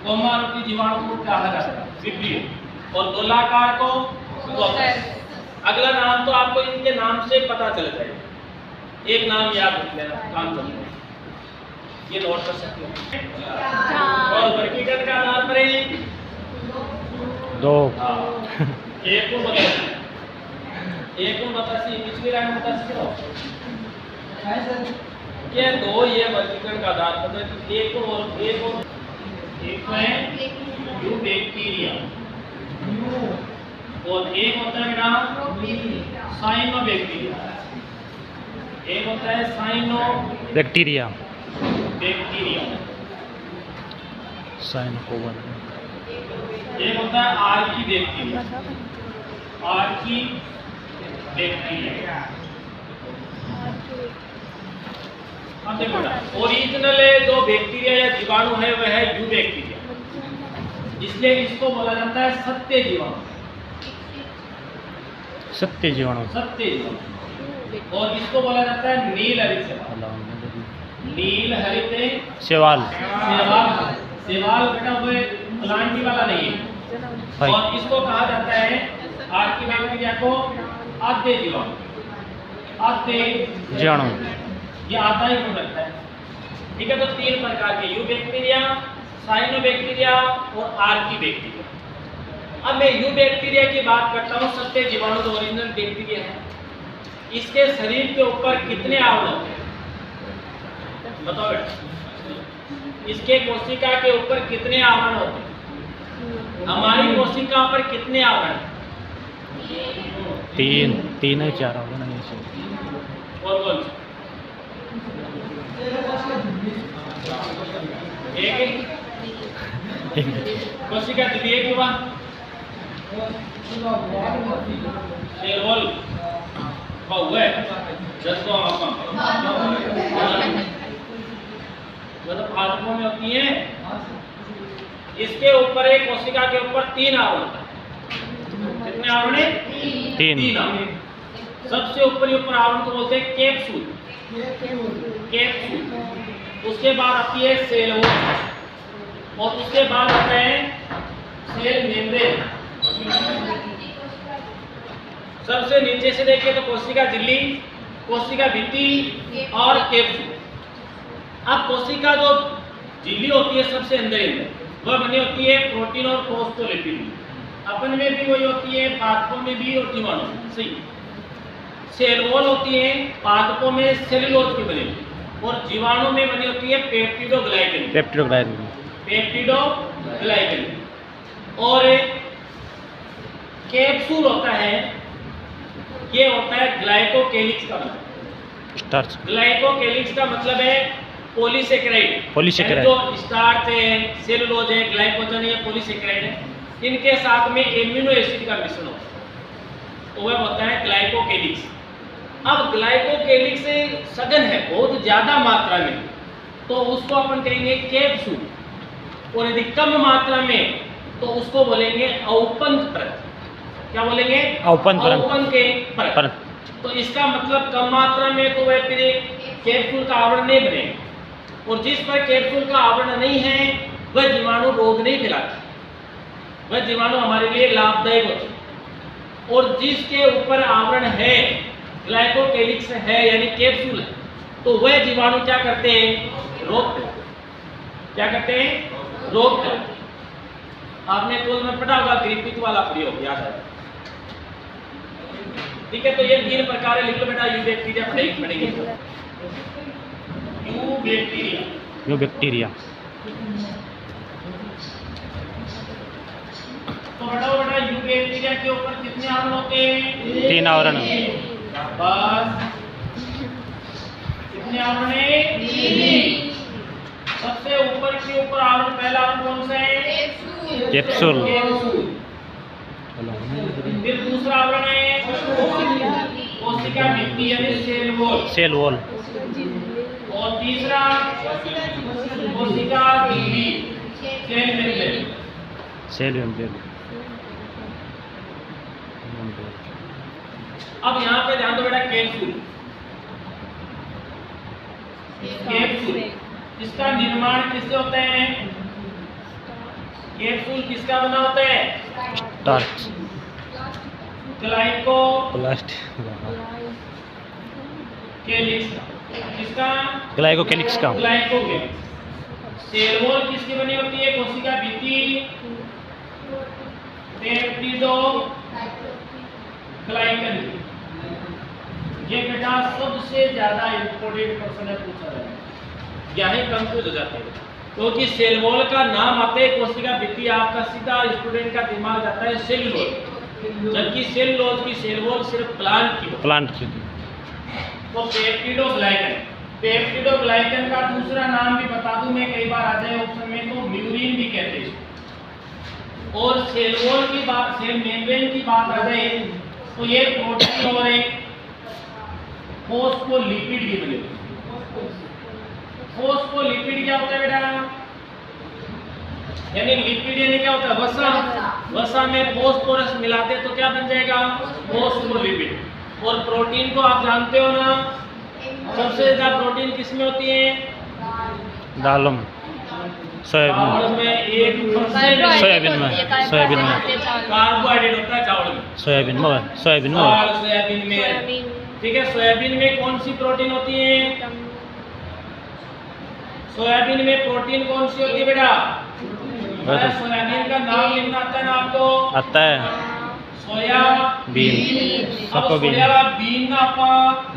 कोमारूपी जीवाणु को कहा जाता है विब्रियो और गोलाकार को कोकस। अगला नाम तो आपको इनके नाम से पता चल जाएगा। एक नाम याद रख लेना, काम चल रहा है, ये नोट कर सकते हो। और वर्गीकरण का आधार पर 2 एक को बतासी पिछली लाइन में बतासी ये 2 ये वर्गीकरण का आधार पर है। एक है यू बैक्टीरिया और एक होता है बेटा साइनोबैक्टीरिया। एक होता है साइनोबैक्टीरिया। एक होता है आर्कीबैक्टीरिया। अब देखो ना, ओरिजिनल जो बैक्टीरिया या जीवाणु है वह है यू बैक्टीरिया, इसलिए इसको बोला जाता है सत्य जीवाणु। और इसको बोला जाता है नील हरित शैवाल। शैवाल बेटा हुए प्लांटी वाला नहीं है। और इसको कहा जाता है आर्कीबैक्टीरिया को आधे जीवाणु, आधे जीवाणु, ये आधा ही गुण रखता है। ठीक है, तो 3 प्रकार के यू बैक्टीरिया, साइनोबैक्टीरिया और आर्की बैक्टीरिया। अब मैं यू बैक्टीरिया की बात करता हूँ। सत्य जीवाणु तो ओरिजिनल बैक्टीरिया है। इसके शरीर के ऊपर कितने आवरण होते हैं बताओ बेटा। इसके कोशिका के ऊपर कितने आवरण होते हैं? हमारी कोशिका पर कितने आवरण? 3 है 4 आवरण है ऐसे। और कौन सा? एक कोशिका द्वितीय की बात सेल वॉल हुआ मतलब पादपों में होती है। इसके ऊपर एक कोशिका के ऊपर 3 आवरण होता है। कितने आवरण है? 3 आवरण। सबसे ऊपर आवरण को बोलते हैं कैप्सूल। कैप्सूल। उसके बाद आती है सेल वॉल और उसके बाद आता है सेल मेम्ब्रेन। सबसे नीचे से देखिए तो कोशिका झिल्ली, कोशिका भित्ति और कैप्सूल। अब कोशिका जो झिल्ली होती है सबसे अंदर वह बनी होती है प्रोटीन और फोस्फोलिपिड। अपन में भी वही होती है, पादपों में भी और जीवाणु में। सही। सेल वॉल होती है पादपों में सेलुलोज की बनी और जीवाणु में बनी होती है पेप्टिडोग्लाइकन। पेप्टिडोग्लाइकन। और कैप्सूल होता है, ये होता है ग्लाइकोकेलिक्स का मतलब। स्टार्च। ग्लाइकोकेलिक्स का मतलब है पॉलीसेकेराइड। जो स्टार्च है, सेलुलोज है, ग्लाइकोजन है, पॉलीसेकेराइड है, इनके साथ में एमिनो एसिड का मिश्रण होता है तो वह होता है ग्लाइकोकेलिक्स। अब ग्लाइकोकेलिक्स सघन है, बहुत ज्यादा मात्रा में, तो उसको अपन कहेंगे कैप्सूल। और यदि कम मात्रा में तो उसको बोलेंगे औपंक परत। क्या बोलेंगे? औपंक के परत। तो इसका मतलब कम मात्रा में तो वह फिर कैप्सूल का आवरण नहीं बनेगा और जिस पर कैप्सूल का आवरण नहीं है वह जीवाणु रोग नहीं फैलाता, वह जीवाणु हमारे लिए लाभदायक होता है। और जिसके ऊपर आवरण है, ग्लाइकोकेलिक्स है यानी कैप्सूल है, तो वह जीवाणु क्या करते हैं? रोकते हैं। क्या करते हैं? रोकते हैं। आपने स्कूल में पढ़ा होगा ग्रिफिथ वाला प्रयोग, याद है? ठीक है, तो ये 3 प्रकार है। लिख लो बेटा। यू बैक्टीरिया पढ़ेंगे। यू बैक्टीरिया तो बताओ बेटा, यू बैक्टीरिया के ऊपर कितने आवरण होते हैं? 3 आवरण। बस कितने आवरण है? 3। सबसे ऊपर के ऊपर आवरण, पहला आवरण कौन सा है? कैप्सूल। फिर दूसरा आवरण है कोशिका भित्ति यानी सेल वॉल। और तीसरा कोशिका झिल्ली, सेल मेम्ब्रेन। अब यहाँ पे ध्यान दो बेटा, कैप्सूल। कैप्सूल इसका निर्माण किससे होता है? कैप्सूल किसका बना होता है? स्टार्च। ग्लाइकोकेलिक्स का। सेल वॉल किसकी बनी होती है? कोशिका भित्ति, पेप्टिडोग्लाइकन। ये बेटा सबसे ज्यादा इंपॉर्टेंट क्वेश्चन है, पूछा जाए यही कंफ्यूज हो जाते हैं क्योंकि सेल वॉल का नाम आते ही कोशिका भित्ति आपका सीधा स्टूडेंट का दिमाग जाता है सेलुलोज, जबकि सेलुलोज की सेल वॉल सिर्फ प्लांट की। तो पेप्टिडोग्लाइकन का दूसरा नाम भी बता दूं मैं, कई बार आ जाए ऑप्शन में, तो म्यूरिन भी कहते हैं। और सेल वॉल की बात, सेल मेम्ब्रेन की बात आ जाए तो ये प्रोटीन और एक फोस्फोलिपिड की बनी होती है। फोस्फोलिपिड क्या होता है बेटा? यानी लिपिड यानी क्या होता है? वसा। वसा में फोस्फोरस मिलाते तो क्या बन जाएगा? फोस्फोलिपिड। और प्रोटीन को आप जानते हो ना, सबसे ज्यादा प्रोटीन किसमें होती है? दालों में। चावल में 1% सोयाबीन में कार्बोहाइड्रेट होता है चावल में। सोयाबीन में दाल सोयाबीन में, ठीक है। सोयाबीन में कौन सी प्रोटीन होती है? सोयाबीन में प्रोटीन कौन सी होती है बेटा? सोयाबीन का नाम लिखना आता है ना आपको? आता है सोयाबीन। सबको बीन सोयाबीन आपा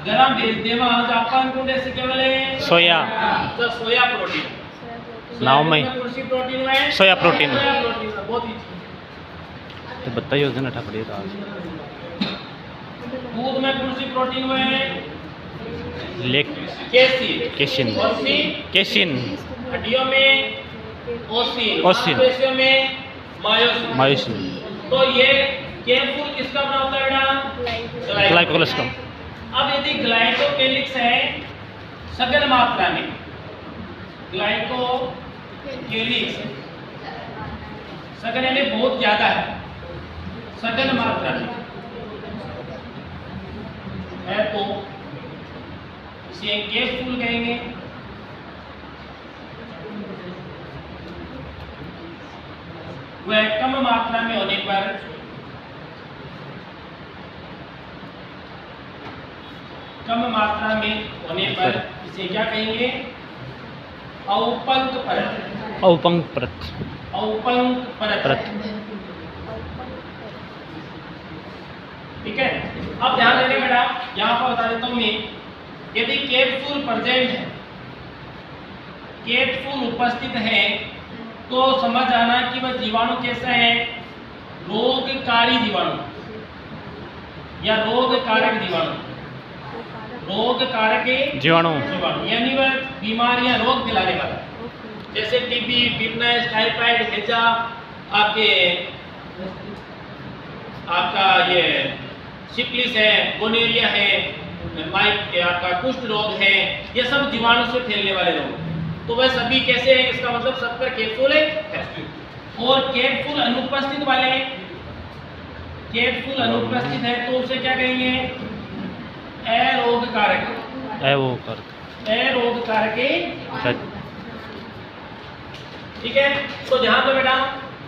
गरम भेज देवा आज अपन को कैसे केवल सोया तो सोया प्रोटीन नाव में कौन सी प्रोटीन है? सोया प्रोटीन बहुत ही तो बताइए उस दिन ठपड़ी था। दूध में कौन सी प्रोटीन है? Lake casein. कौन सी? केसिन। हड्डियों में ओसिन। ओसिन। में मायोसिन। तो ये कैप्सूल किसका बना होता है बेटा? ग्लाइकोलिसिस। अब यदि ग्लाइकोकेलिक्स है सघन मात्रा में, ग्लाइकोकेलिक्स सघन में बहुत ज्यादा है, सघन मात्रा में है तो इसे कैप्सूल कहेंगे। वह कम मात्रा में होने पर इसे क्या कहेंगे? औपंक परत। औपंक परत। औपंक परत। ठीक है। अब ध्यान देने बेटा, यहाँ पर बता देता हूँ मैं, यदि कैप्सूल प्रेजेंट है, कैप्सूल उपस्थित है, तो समझ आना कि वह जीवाणु कैसा है? रोगकारी जीवाणु या रोग कारक जीवाणु। रोग कारक जीवाणु यानी वह बीमारियां, रोग फैलाने वाला, जैसे टीबी, टिटनेस, टाइफाइड, हैजा, आपका ये सिफिलिस है, गोनोरिया है, आपका कुष्ठ रोग है, ये सब जीवाणु से फैलने वाले रोग। तो वह सभी कैसे हैं? इसका मतलब सब पर कैप्सूल है। और कैप्सूल अनुपस्थित वाले, कैप्सूल अनुपस्थित है तो उसे क्या कहेंगे? अरोग कारक। अरोग कारक। ठीक है। तो जहां पर बेटा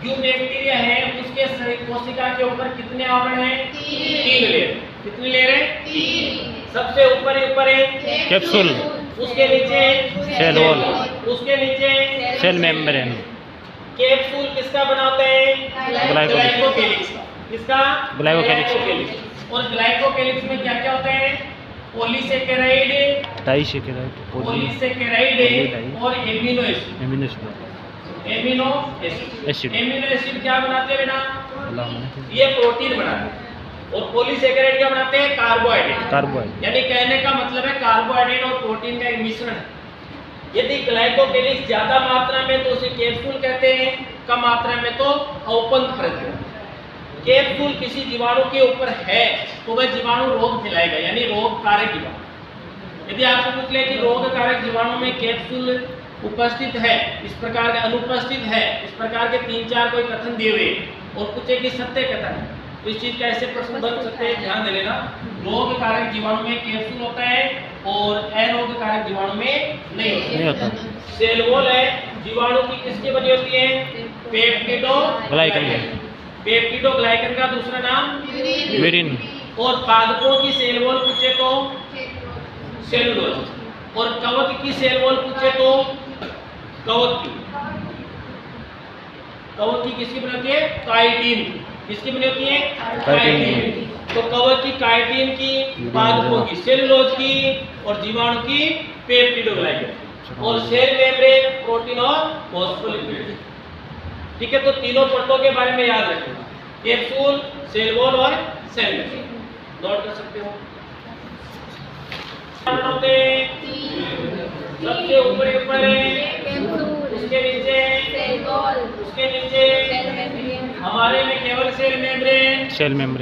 जो बैक्टीरिया है उसके शरीर कोशिका के ऊपर कितने आवरण हैं? 3 लेयर। कितने लेयर हैं? 3। सबसे ऊपर है कैप्सूल, उसके नीचे सेल वॉल, उसके नीचे सेल मेम्ब्रेन। कैप्सूल किसका बनाते हैं? ग्लाइकोकेलिक्स का। किसका? ग्लाइकोकेलिक्स। और ग्लाइकोकेलिक्स में क्या क्या होते हैं? पॉलीसेकेराइड, डाइसेकेराइड, और एमिनो एसिड। एमिनो एसिड क्या बनाते हैं बेटा? ये प्रोटीन बनाते हैं। और पॉलीसेकेराइड क्या बनाते हैं? कार्बोहाइड्रेट। यानी कहने का मतलब है कार्बोहाइड्रेट और प्रोटीन का एक मिश्रण है। यदि ग्लाइकोकेलिक्स ज्यादा मात्रा में तो उसे कैप्सूल कहते हैं, कम मात्रा में तो औपंक परत। कैप्सूल किसी जीवाणु के ऊपर है तो वह जीवाणु रोग फैलाएगा, यानी रोग कारक जीवाणु। यदि आपको पूछ ले कि रोग कारक जीवाणु में कैप्सूल उपस्थित है, इस प्रकार का अनुपस्थित है, इस प्रकार के 3-4 कोई कथन दिए हुए और पूछे कि सत्य कथन है, तो इस चीज का ऐसे प्रश्न बन सकते हैं। ध्यान दे लेना, रोग कारक जीवाणु में कैप्सूल होता है और अरोग कारक जीवाणु में नहीं होता। सेल वॉल है जीवाणु की किसकी बनी होती है? पेप्टिडोग्लाइकन। पेप्टिडोग्लाइकन का दूसरा नाम यूरिन। और पादपों की सेल वॉल पूछे तो सेलुलोज। और कवक की सेल वॉल पूछे तो कवक की किसकी बनी होती है? काइटिन। किसकी बनी होती है? काइटिन। तो कवक की काइटिन की, पादपों की सेलुलोज की, और जीवाणु की पेप्टिडोग्लाइकन। और सेल मेम्ब्रेन प्रोटीन और फॉस्फोलिपिड। ठीक है। तो तीनों परतों के बारे में याद रखना, कैप्सूल, सेल वॉल और सेल मेम्ब्रेन। नोट कर सकते हो। सबसे ऊपर उसके नीचे हमारे में केवल सेल मेम्ब्रेन,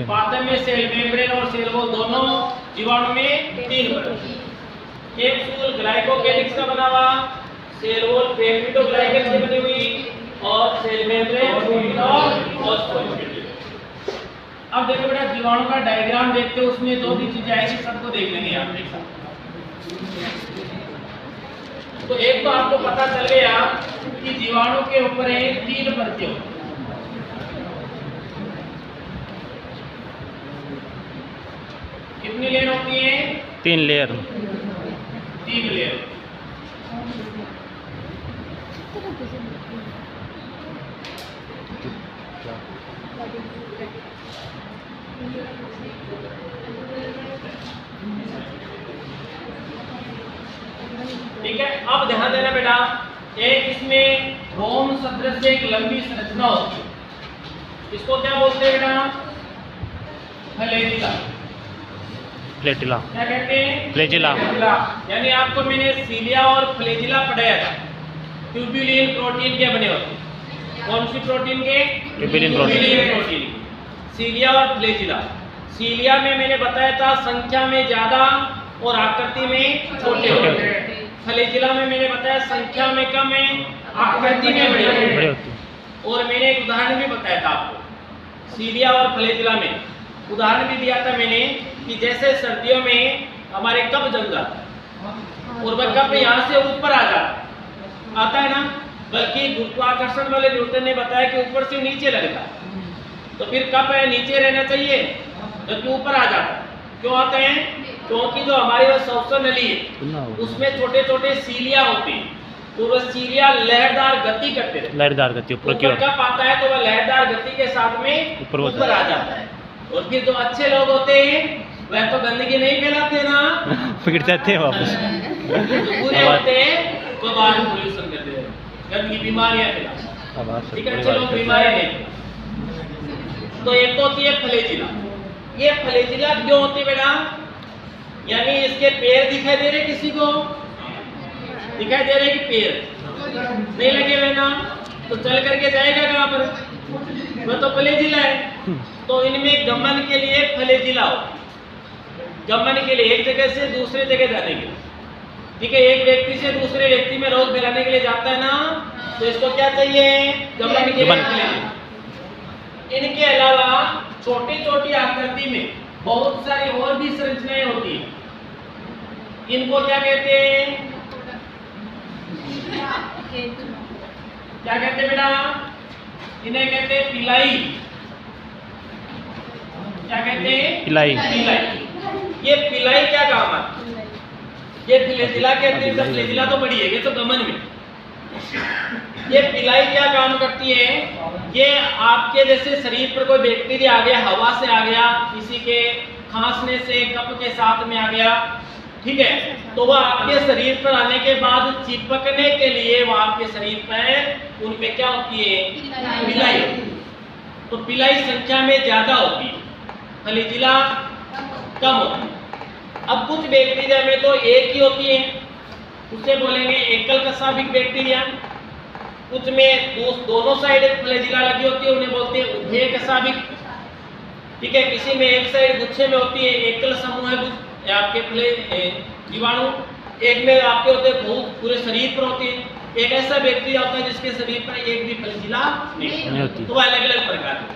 पादप में सेल मेम्ब्रेन और सेल वॉल दोनों, जीवाणु में 3 परत। कैप्सूल ग्लाइकोकेलिक्स का बना हुआ, सेल वॉल पेप्टिडोग्लाइकन से बनी हुई, और सेल मेम्ब्रेन प्रोटीन और फॉस्फोलिपिड। अब देखो बेटा, जीवाणु का डायग्राम देखते हो, उसमें जो भी चीजें आएगी सबको देख लेंगे आप एक साथ। तो एक तो आपको पता चल गया कि जीवाणु के ऊपर है 3 परतें होती हैं। कितनी लेयर होती है? 3 लेयर। 3 लेयर। ठीक है, अब ध्यान देना बेटा, एक इसमें रोम सदृश एक लंबी संरचना होती है, इसको क्या बोलते हैं बेटा? फ्लैजिला। फ्लैटिला। क्या कहते हैं? फ्लैजिला। यानी आपको मैंने सीलिया और फ्लैजिला पढ़ाया था। ट्यूब्यूलिन प्रोटीन के बने होते हैं। कौन सी प्रोटीन के? Tubulin protein. सीलिया और फ्लैजिला। सीलिया में मैंने बताया था संख्या में ज्यादा और आकृति में छोटे होते हैं। फ्लैजिला में मैंने बताया संख्या में कम है, आकृति में बड़े होते हैं। और मैंने एक उदाहरण भी बताया था आपको सीलिया और फ्लैजिला में। उदाहरण भी दिया था मैंने कि जैसे सर्दियों में हमारे कप जम जाता है और वह कप यहाँ से ऊपर आ जाता आता है ना, बल्कि गुरुत्वाकर्षण वाले न्यूटन ने बताया कि ऊपर से नीचे लगता है, तो फिर कप है नीचे रहना चाहिए जबकि ऊपर आ जाता है। क्यों आते हैं? क्योंकि जो हमारी वह श्वसन नली है उसमें छोटे छोटे सीलिया होती हैं, तो वह सीलिया लहरदार गति करते रहते हैं। लहरदार गति ऊपर की ओर। कप आता है तो वह लहरदार गति के साथ में ऊपर आ जाता है। और फिर जो अच्छे लोग होते हैं वह तो गंदगी नहीं फैलाते ना, फिर जाते हैं वापस। जो पूरे होते हैं तो बाहर पोल्यूशन करते हैं, गंदगी बीमारियां फैलाते। ठीक है, अच्छे लोग बीमारियां नहीं। तो एक तो होती है फ्लैजिला। ये फ्लैजिला क्यों होती है बेटा? यानी इसके पैर दिखाई दे रहे किसी को? दिखाई दे रहे कि पैर नहीं लगे हुए ना, तो चल करके जाएगा कहाँ पर? वह तो फ्लैजिला है। तो इनमें गमन के लिए फ्लैजिला हो, गमन के लिए एक जगह से दूसरे जगह जाने के लिए। ठीक है, एक व्यक्ति से दूसरे व्यक्ति में रोग फैलाने के लिए जाता है ना, तो इसको क्या चाहिए? गमन के लिए। इनके अलावा छोटी छोटी आकृति में बहुत सारी और भी संरचनाएं होती हैं। इनको क्या कहते हैं? क्या कहते हैं बेटा? इन्हें कहते हैं पिलाई। क्या कहते हैं? पिलाई। ये पिलाई क्या काम आती है? ये फ्लैजिला के अतिरिक्त, फ्लैजिला तो बड़ी है, ये तो गमन में। ये पिलाई क्या काम करती है? ये आपके जैसे शरीर पर कोई बैक्टीरिया आ गया, हवा से आ गया, किसी के खांसने से कप के साथ में आ गया, ठीक है, तो वह आपके शरीर पर आने के बाद चिपकने के लिए वह आपके शरीर पर उन पे क्या होती है? पिलाई। तो पिलाई संख्या में ज्यादा होती है, फ्लैजिला कम होती है। अब कुछ बैक्टीरिया में तो एक ही होती है, उसे बोलेंगे एकल कशाभिक बैक्टीरिया। कुछ में दोनों साइड फ्लैजिला लगी होती है, उन्हें बोलते हैं उभय कशाभिक। ठीक है, किसी में एक साइड गुच्छे में होती है, एकल समूह है आपके जीवाणु, एक में आपके होते हैं बहुत पूरे शरीर पर होती है। एक ऐसा बैक्टीरिया होता है जिसके शरीर पर एक भी फ्लैजिला नहीं होती। तो वह अलग अलग प्रकार है,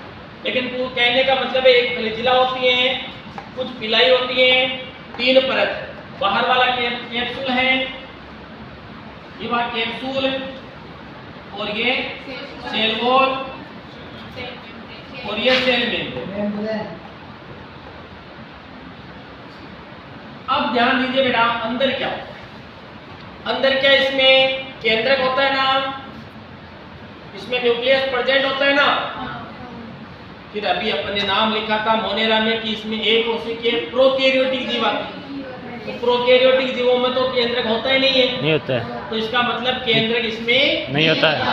लेकिन कहने का मतलब है एक फ्लैजिला होती है, कुछ पिलाई होती है, 3 परत। बाहर वाला कैप्सूल है, ये वहाँ कैप्सूल, और ये सेल वॉल, और ये सेल मेम्ब्रेन। अब ध्यान दीजिए बेटा, अंदर क्या होता है? अंदर क्या, इसमें केंद्रक होता है ना, इसमें न्यूक्लियस प्रेजेंट होता है ना। फिर अभी अपने नाम लिखा था मोनेरा में कि इसमें एक कोशिकीय प्रोकैरियोटिक जीव आती है। तो प्रोकैरियोटिक जीवों में तो केंद्रक होता ही नहीं है, नहीं होता है। तो इसका मतलब केंद्रक इसमें नहीं होता है,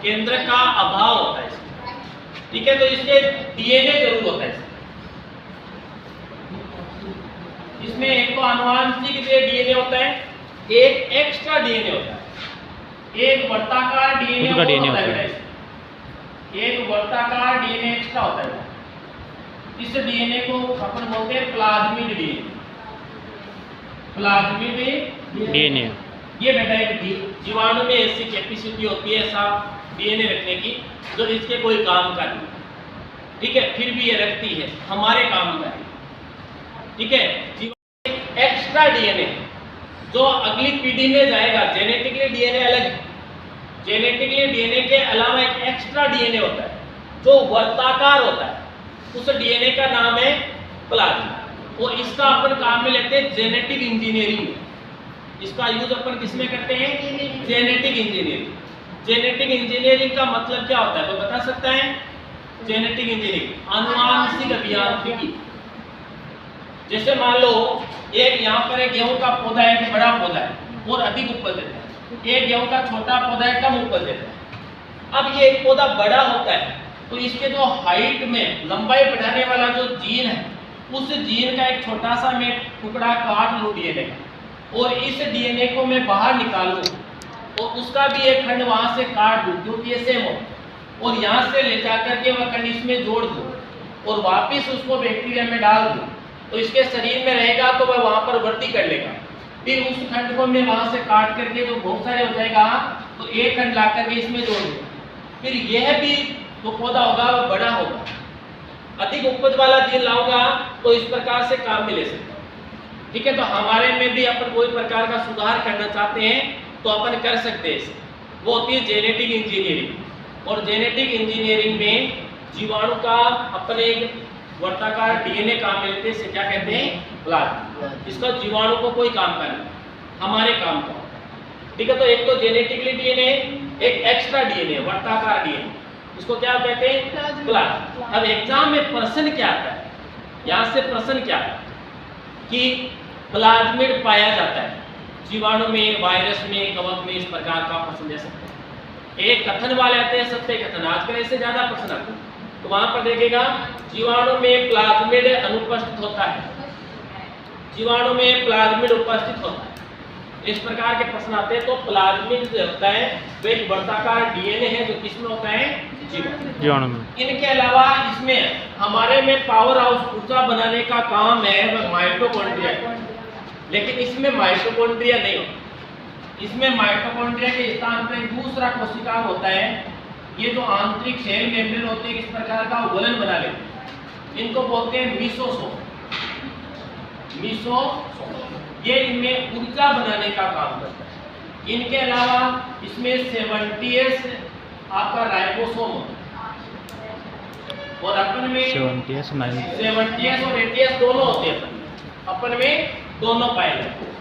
केंद्रक का अभाव होता है इसमें। ठीक है, तो इसके डीएनए जरूर होता है इसमें। एक तो आनुवांशिक डीएनए होता है, एक एक्स्ट्रा डीएनए होता है, एक वर्ताकार डीएनए होता है, एक वर्ताकार डीएनए एक्स्ट्रा होता है। इस डीएनए को अपन बोलते हैं प्लाज्मिड डीएनए। प्लाज्मिड डीएनए ये बेटा एक जीवाणु में ऐसी कैपेसिटी होती है ऐसा डीएनए रखने की जो इसके कोई काम का नहीं। ठीक है, फिर भी ये रखती है, हमारे काम का है। ठीक है, एक्स्ट्रा डीएनए जो अगली पीढ़ी में जाएगा, जेनेटिकली डीएनए अलग है। जेनेटिकली डीएनए के अलावा एक एक्स्ट्रा डीएनए होता है जो वर्ताकार होता है, उस डीएनए का नाम है प्लाज्मा। और इसका अपन काम में लेते हैं जेनेटिक इंजीनियरिंग। इसका यूज अपन किसमें करते हैं? Genetic engineering. जेनेटिक इंजीनियरिंग का मतलब क्या होता है तो बता सकता है? जेनेटिक इंजीनियरिंग आनुवांशिक अभियांत्रिकी। जैसे मान लो एक यहाँ पर एक गेहूं का पौधा है कि बड़ा पौधा है और अधिक उपज देता है, एक गेहूं का छोटा पौधा है कम उपज देता है। अब ये एक पौधा बड़ा होता है तो इसके जो हाइट में लंबाई बढ़ाने वाला जो जीन है, उस जीन का एक छोटा सा मैं टुकड़ा काट लूँ डीएनए का, और इस डीएनए को मैं बाहर निकालूँ और उसका भी एक खंड वहां से काट दूँ क्योंकि ये सेम हो, और यहाँ से ले जाकर के वह खंड इसमें जोड़ दूँ और वापिस उसको बैक्टीरिया में डाल दूँ, तो इसके शरीर में रहेगा तो वह वहां पर वृद्धि कर लेगा। फिर उस खंड को मैं वहां से काट करके जो बहुत सारे हो जाएगा तो एक खंड ला करके इसमें जोड़ दूंगा, फिर यह भी तो पौधा होगा वो बड़ा होगा। अधिक उपज वाला जीन लाऊंगा तो इस प्रकार से काम में ले सकता हूं। ठीक है, तो हमारे में भी अपन कोई प्रकार का सुधार करना चाहते हैं तो अपन कर सकते हैं इसे। वो होती है जेनेटिक इंजीनियरिंग। और जेनेटिक इंजीनियरिंग में जीवाणु का अपने एक वर्ताकार डीएनए काम में लेते हैं, इसे क्या कहते हैं? प्लाज्मा। इसका जीवाणु को कोई काम का नहीं, हमारे काम का। ठीक है, तो एक तो जेनेटिकली डीएनए, एक एक्स्ट्रा डीएनए वर्ताकार डीएनए, इसको क्या कहते हैं? प्लाज्मा। अब एग्जाम में प्रश्न क्या आता है, यहाँ से प्रश्न क्या है कि प्लाज्मिड पाया जाता है जीवाणु में, वायरस में, कवक में, इस प्रकार का प्रश्न दे सकते हैं। एक कथन वाले आते हैं, सत्य कथन, आजकल इससे ज्यादा प्रश्न आते हैं। तो वहां पर देखेगा जीवाणु में प्लाज्मिड अनुपस्थित होता है, जीवाणु में प्लाज्मिड उपस्थित होता है, इस प्रकार के प्रश्न आते हैं। तो प्लाज्मिड जो होता है वह एक वर्ताकार डीएनए है जो किसमें होता है? जीवाणु में। इनके अलावा इसमें हमारे में पावर हाउस ऊर्जा बनाने का काम है वह माइटोकॉन्ड्रिया, लेकिन इसमें माइटोकॉन्ड्रिया नहीं होता। इसमें माइटोकॉन्ड्रिया के स्थान पर दूसरा कोशिकांग होता है। ये जो आंतरिक सेल मेम्ब्रेन होते हैं इस प्रकार का वलन बना लेते हैं, इनको बोलते हैं मीसोसोम। ये इनमें ऊर्जा बनाने का काम करता है। इनके अलावा इसमें 70S आपका राइबोसोम होता है, और अपन में 70S और 80S दोनों होते हैं। अपन में दोनों पाए जाते हैं।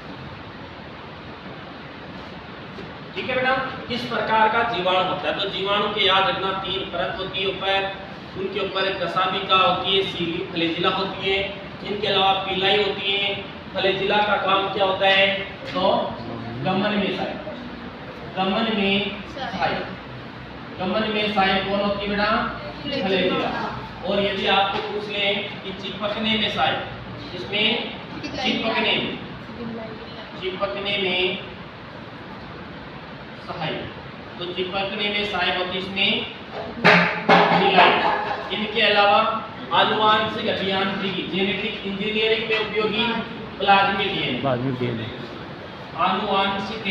ठीक है बेटा, किस प्रकार का जीवाणु होता है? तो जीवाणु के याद रखना 3 परत होती है ऊपर, उनके ऊपर कसाबिका होती है, सीली फ्लैजिला होती है, इनके अलावा पिलाई होती है। फ्लैजिला का काम क्या होता है? तो गमन में सहायक, गमन में सहायक कौन होती है बेटा? फ्लैजिला। और यदि आपको पूछ लें कि चिपकने में सहायक, इसमें चिपकने में सहायक, तो चिपकने में सहायक होती है इसमें पिलाई। इनके अलावा आनुवांशिक अभियांत्रिकी, जेनेटिक इंजीनियरिंग में उपयोगी प्लाज्मिड डीएनए, आनुवांशिक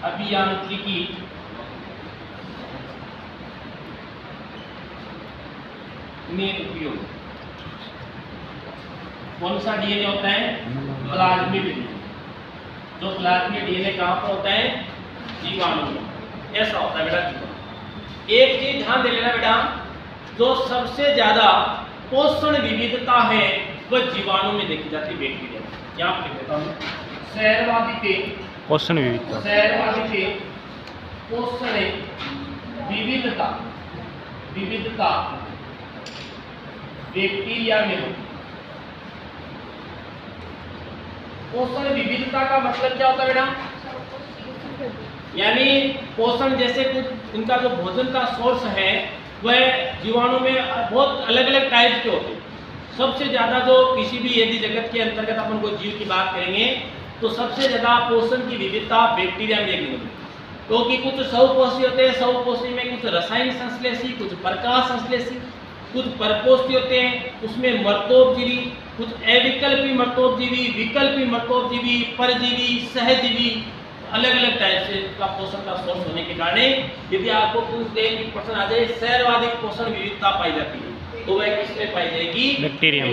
अभियांत्रिकी में उपयोग कौन सा डीएनए होता है? Plasmid DNA. जो प्लाज्मिड डीएनए कहाँ पर होता है? जीवाणु में। ऐसा होता है बेटा जीवाणु। एक चीज ध्यान दे लेना बेटा, जो सबसे ज्यादा पोषण विविधता है वह जीवाणु में देखी जाती है, बैक्टीरिया में। यहाँ पे देता हूँ, सहरवादी के पोषण विविधता बैक्टीरिया में होती है। पोषण विविधता का मतलब क्या होता है बेटा? यानी पोषण जैसे कुछ इनका जो भोजन का सोर्स है वह जीवाणु में बहुत अलग अलग टाइप के होते हैं। सबसे ज्यादा जो किसी भी यदि जगत के अंतर्गत अपन कोई जीव की बात करेंगे तो सबसे ज्यादा पोषण की विविधता बैक्टीरिया में देखने को मिलती है, क्योंकि कुछ स्वपोषी होते हैं, स्वपोषी में कुछ रासायनिक संश्लेषी, कुछ प्रकाश संश्लेषी, कुछ परपोषी होते हैं, उसमें मर्तोपजीवी, कुछ अविकल्पी मर्तोपजीवी, विकल्पी मर्तोपजीवी, परजीवी, सहजीवी, अलग अलग टाइप से का पोषण का सोर्स होने के कारण यदि आपको पूछ दे कि प्रश्न आ जाए सहरवादी पोषण विविधता पाई जाती है तो वह किसमें पाई जाएगी? बैक्टीरिया में।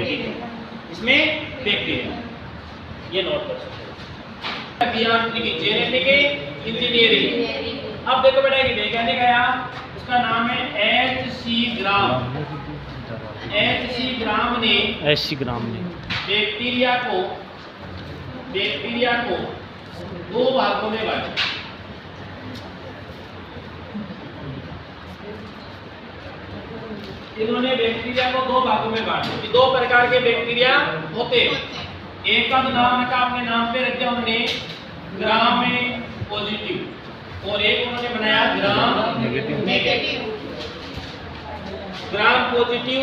इसमें बैक्टीरिया। ये नोट कर सकते हैं। अभियांत्रिकी, जेनेटिक, इंजीनियरिंग। अब देखो बेटा ये वैज्ञानिक आया, उसका नाम है H.C. ग्राम। H.C. ग्राम ने बैक्टीरिया को दो भागों में बांटा। इन्होंने बैक्टीरिया को दो भागों में बांटा। दो प्रकार के बैक्टीरिया होते हैं। एक का नाम रखा, अपने नाम पे रखा उन्होंने ग्राम पॉजिटिव, और एक उन्होंने बनाया ग्राम नेगेटिव। ग्राम पॉजिटिव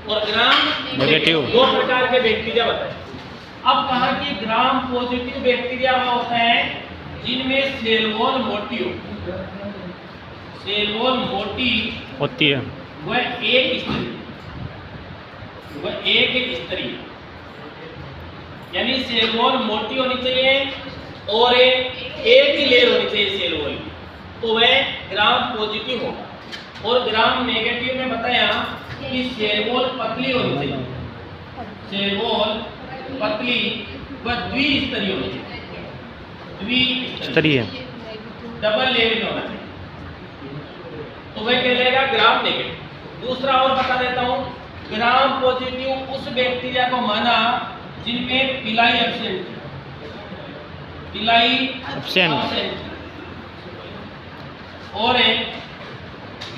और ग्राम नेगेटिव, दो प्रकार के बैक्टीरिया बताए। अब कहा कि ग्राम पॉजिटिव बैक्टीरिया वो होता है जिनमें सेल वॉल मोटी हो। सेल वॉल मोटी होती है, वह एक स्तरीय, यानी सेल वॉल मोटी होनी चाहिए और एक ही लेयर होनी चाहिए सेल वॉल की, तो वह ग्राम पॉजिटिव होगा। और ग्राम नेगेटिव में बताया कि सेल वॉल पतली होनी चाहिए। सेल वॉल पतली व द्विस्तरीय होनी चाहिए। द्विस्तरीय, डबल लेयर में होना चाहिए, तो वह कहलाएगा ग्राम नेगेटिव। दूसरा और बता देता हूँ, ग्राम पॉजिटिव उस बैक्टीरिया को माना जिनमें पिलाई एब्सेंट थी। पिलाई एब्सेंट। और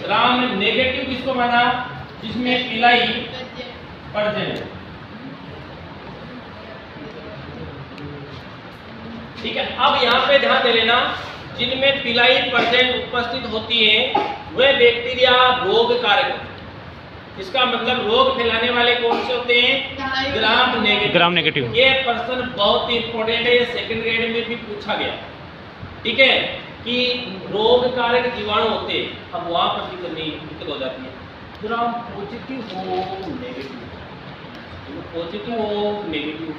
ग्राम नेगेटिव किसको माना, जिसमें पिलाई प्रेजेंट। ठीक है, अब यहाँ पे ध्यान दे लेना, जिनमें पिलाई प्रेजेंट उपस्थित होती है वह बैक्टीरिया रोग कारक। इसका मतलब रोग फैलाने वाले कौन से होते हैं, ग्राम नेगेटिव। ये प्रश्न बहुत इंपॉर्टेंट है, सेकंड ग्रेड में भी पूछा गया। ठीक है, कि रोग कारक जीवाणु होते हैं। अब वहां पर भी करनी दिक्कत हो जाती है। ग्राम पॉजिटिव हो नेगेटिव, पॉजिटिव हो नेगेटिव,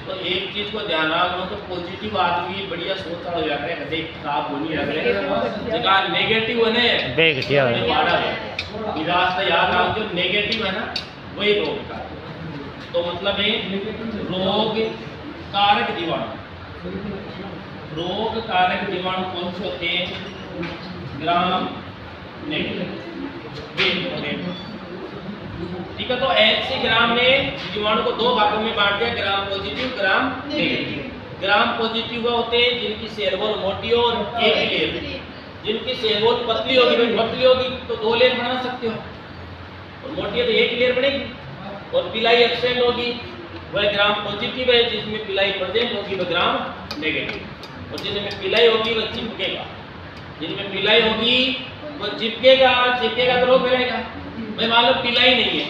तो एक चीज को ध्यान रखना, तो पॉजिटिव आदमी बढ़िया सोच रहा हो जाता है, हृदय खराब होनी लग रहे हैं। जगह नेगेटिव है विरासत याद रखो, जो नेगेटिव है ना वही रोग कारक। तो मतलब है रोग कारक जीवाणु। रोग कारक जीवाणु कौन से होते हैं, ग्राम नेगेटिव। ठीक है, तो H.C. ग्राम ने जीवाणु को दो भागों में बांट दिया, gram positive, gram negative. Gram positive वो होते हैं जिनकी सेल वॉल मोटी हो और एक ही लेयर। जिनकी सेल वॉल पतली होगी, पतली होगी तो दो लेयर बना सकते हो, और मोटी है तो एक लेयर बनेगी। और पिलाई एब्सेंट होगी वह ग्राम पॉजिटिव है, जिसमें पिलाई प्रेजेंट होगी वह ग्राम नेगेटिव। और जिनमें पिलाई होगी वह चिपकेगा। जिनमें पिलाई होगी वह चिपकेगा, चिपकेगा तो रोग फैलेगा। भाई मान लो पिलाई नहीं है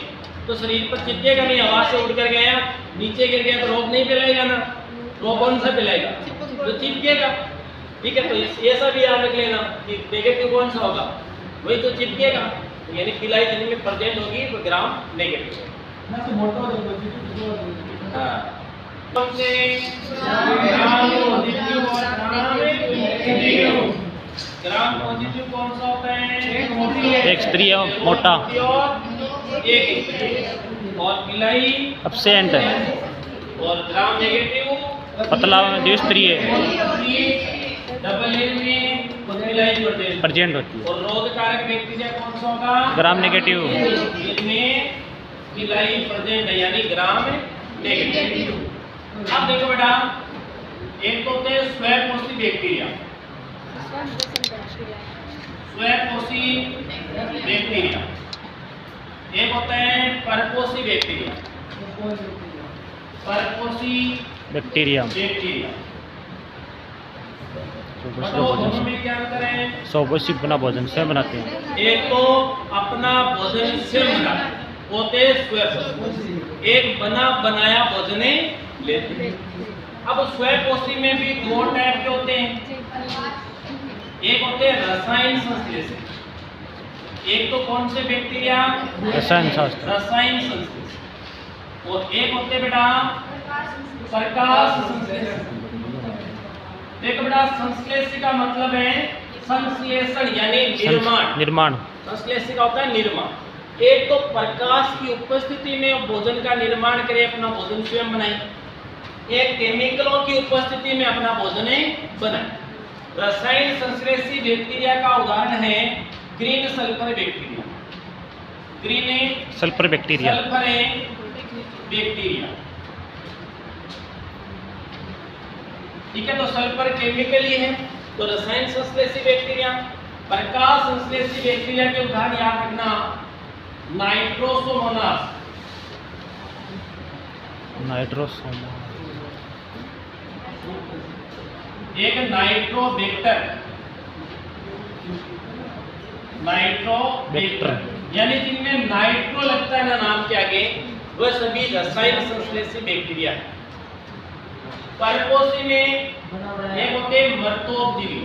तो शरीर पर चिपकेगा नहीं, हवा से उड़कर गया नीचे गिर गया तो रोग नहीं फैलाएगा ना। रोग कौन सा फैलाएगा, तो चिपकेगा। ठीक है, तो ऐसा भी याद रख लेना कि नेगेटिव कौन सा होगा, वही तो चिपकेगा। यानी पिलाई जिनमें प्रेजेंट होगी वो ग्राम नेगेटिव है। ग्राम पॉजिटिव कौन सा होता है, एक स्तरीय मोटा, एक और पिलाई एब्सेंट है, और ग्राम नेगेटिव पतला द्विस्तरीय डबल लेयर में पिलाई प्रेजेंट होती है। और रोग कारक बैक्टीरिया कौन सा होगा, ग्राम नेगेटिव, जिनमें पिलाई प्रेजेंट है, यानी ग्राम नेगेटिव। अब देखो बेटा, एक तो होते हैं स्वयंपोषी बैक्टीरिया। स्वयंपोषी बैक्टीरिया। एक होता है परपोषी बैक्टीरिया। परपोषी बैक्टीरिया में क्या अंतर है, स्वयंपोषी अपना भोजन स्वयं बनाते हैं। एक तो अपना भोजन स्वयं बनाते होते स्वयंपोषी, एक बना बनाया भोजन लेते हैं। अब स्वयंपोषी में भी दो टाइप के होते हैं। एक होते हैं रसायन संश्लेषक। एक तो कौन से बैक्टीरिया, रसायन शास्त्र, रसायन संश्लेषक। और एक होते बेटा प्रकाश संश्लेषक। देखो बेटा, संश्लेषक का मतलब है संश्लेषण यानी निर्माण। संश्लेषक होता है निर्माण। एक तो प्रकाश की उपस्थिति में भोजन का निर्माण करे, अपना भोजन स्वयं बनाए। एक केमिकलों की उपस्थिति में अपना भोजन बनाए। रसायन संश्लेषी बैक्टीरिया का उदाहरण है green sulphur bacteria. Green sulphur bacteria. Sulphur bacteria, ठीक है। तो सल्फर केमिकली है, तो रसायन संश्लेषी बैक्टीरिया। प्रकाश संश्लेषी बैक्टीरिया के उदाहरण याद रखना, नाइट्रोसोमोनास। नाइट्रोसोमोनास, एक नाइट्रोबैक्टर। नाइट्रोबैक्टर यानी जिनमें नाइट्रो लगता है ना नाम के आगे, वह सभी रसायन संश्लेषी बैक्टीरिया है। परपोषी में एक होते हैं मर्तोपजीवी।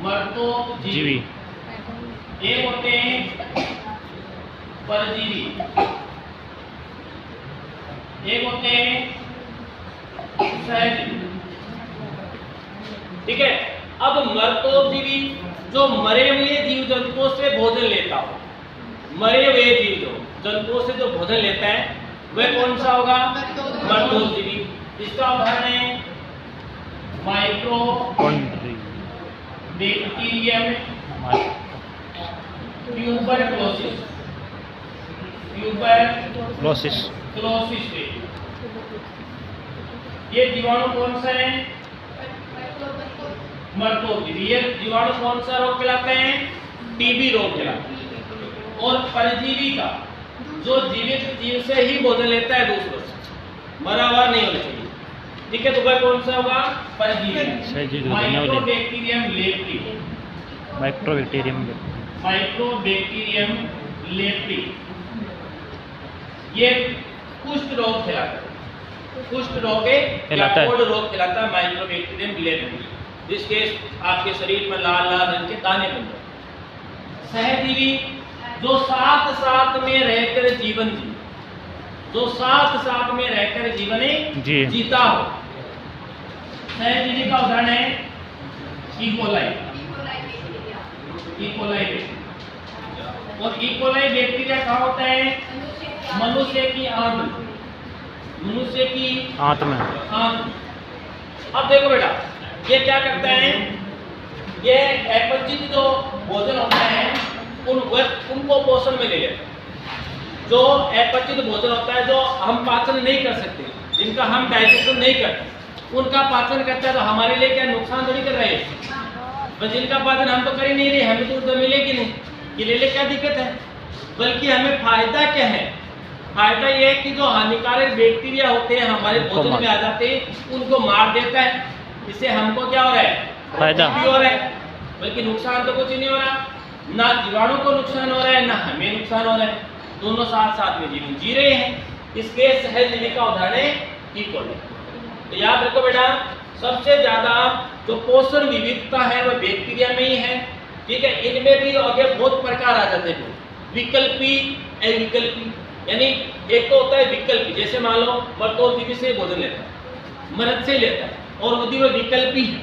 मर्तोपजीवी एक होते हैं परजीवी, एक होते हैं सहजीवी, ठीक है। अब मर्तोपजीवी जो मरे हुए जीव जंतुओं से भोजन लेता हो, मरे हुए जीव जंतुओं से जो भोजन लेता है वह कौन सा होगा? मर्तोपजीवी। इसका उदाहरण है माइक्रो बैक्टीरियम ट्यूबरक्लोसिस। ट्यूबरक्लोसिस ये जीवाणु कौन सा है? मर्तोपजीवी। ये जीवाणु कौन सा रोग कहलाते हैं? टीबी रोग कहलाते हैं। और परजीवी का जो जीवित जीव से ही भोजन लेता है दूसरों से, मरा हुआ नहीं होना चाहिए, ठीक है। तो वह कौन सा होगा? परजीवी। माइक्रोबैक्टीरियम लेप्टी। माइक्रोबैक्टीरियम लेप्टी ये कुष्ठ रोग फैलाता है। कुष्ठ रोग रोग फैलाता है माइक्रोबैक्टीरियम लेप्टी, जिसके आपके शरीर पर लाल लाल रंग के दाने बन जाते। सहजीवी जो साथ साथ में रहकर जीवन जीता हो। सहजीवी का उदाहरण है इकोलाई। और इकोलाई बैक्टीरिया कहाँ होता है? मनुष्य की आंत में। अब देखो बेटा, ये क्या करता है? ये अपचित जो भोजन होता है उनको पोषण में ले लेता है। जो अपचित भोजन होता है, जो हम पाचन नहीं कर सकते, जिनका हम डाइजेशन नहीं करते, उनका पाचन करता है, तो हमारे लिए क्या नुकसान थोड़ी कर रहे हैं? बस जिनका पाचन हम तो कर ही नहीं रहे, हमें तो मिलेगी नहीं, ये ले क्या दिक्कत है? बल्कि हमें फायदा क्या है? फायदा ये है कि जो हानिकारक बैक्टीरिया होते हैं हमारे भोजन में आ जाते हैं, उनको मार देता है। इससे हमको क्या हो रहा है? फायदा भी हो रहा है, बल्कि नुकसान तो कुछ नहीं हो रहा। ना जीवाणु को नुकसान हो रहा है, ना हमें नुकसान हो रहा है, दोनों साथ साथ में जीवन जी रहे हैं। इसके सहजीवी का उदाहरण है इकोलाई। तो याद रखो बेटा, सबसे ज्यादा जो पोषण विविधता है वह बैक्टीरिया में ही है, ठीक है। इनमें भी आगे बहुत प्रकार आ जाते हैं, विकल्पी, अविकल्पी। यानी एक तो होता है विकल्पी, जैसे मान लो मर्तोपजीवी से भोजन लेता है, मृत से लेता है, और यदि वह विकल्पी है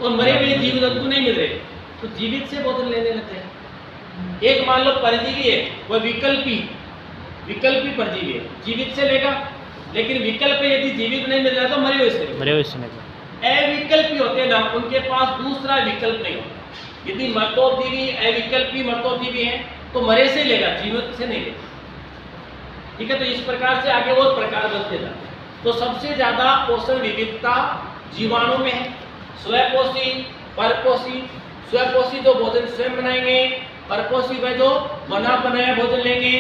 और मरे हुए जीव जंतु नहीं मिल रहे तो जीवित से भोजन लेने लगते हैं। एक मान लो परजीवी है, वह विकल्पी परजीवी है, जीवित से लेगा, लेकिन विकल्प यदि जीवित नहीं मिल रहा तो मरे हुए से लेगा। अविकल्पी होते हैं ना, उनके पास दूसरा विकल्प नहीं होता। यदि मर्तोपजीवी अविकल्पी मर्तोपजीवी है तो मरे से लेगा, जीवित से नहीं लेगा, ठीक है। तो इस प्रकार से आगे और प्रकार बनते जाते हैं। तो सबसे ज्यादा पोषण विविधता जीवाणु में है। स्वपोषी, परपोषी। स्वपोषी जो भोजन स्वयं बनाएंगे, परपोषी वह जो बना बनाया भोजन लेंगे।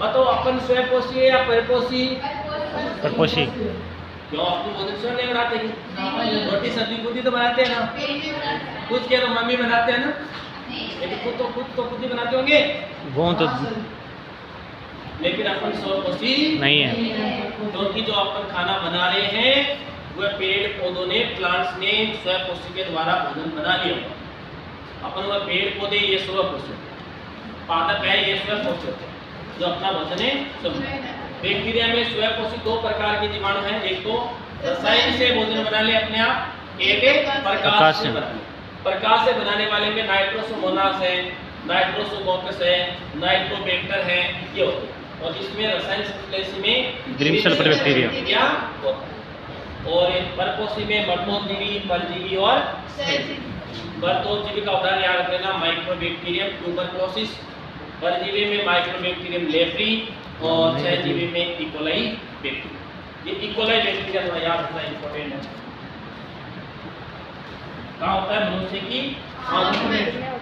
बताओ अपन स्वपोषी है या परपोषी? परपोषी। क्यों? अपनी भोजन स्वयं नहीं बनाते हैं, रोटी सब्जी खुद ही तो बनाते हैं ना। कुछ क्या तो मम्मी बनाते हैं ना, लेकिन खुद ही बनाते होंगे वो तो, लेकिन अपन स्वपोषी नहीं है, क्योंकि जो अपन खाना बना रहे हैं वह पेड़ पौधों ने, प्लांट्स ने स्वपोषी के द्वारा भोजन बना लिया। अपन वह पेड़ पौधे ये स्वपोषी, पादप है ये स्वपोषी, जो अपना भोजन है सब। बैक्टीरिया में स्वपोषी दो प्रकार के जीवाणु हैं, एक तो रसायन से भोजन बना ले अपने आप, एक प्रकाश से बना ले। प्रकाश से बनाने वाले में नाइट्रोसोमोनास है, नाइट्रोसोमोकस है, नाइट्रोबैक्टर है, ये होते हैं। और इसमें रसायन संश्लेषी में ग्रीन सल्फर बैक्टीरिया। और परपोषी में मर्दोजीवी, परजीवी और मर्दोजीवी का उदाहरण याद रखना, माइक्रोबैक्टीरियम ट्यूबरक्लोसिस, परजीवी में माइक्रोबैक्टीरियम लेप्री और सहजीवी में इकोलाई बैक्टीरिया। ये इकोलाई बैक्टीरिया थोड़ा याद रखना इंपॉर्टेंट है। कहाँ होता है? मनुष्य की आंखों में।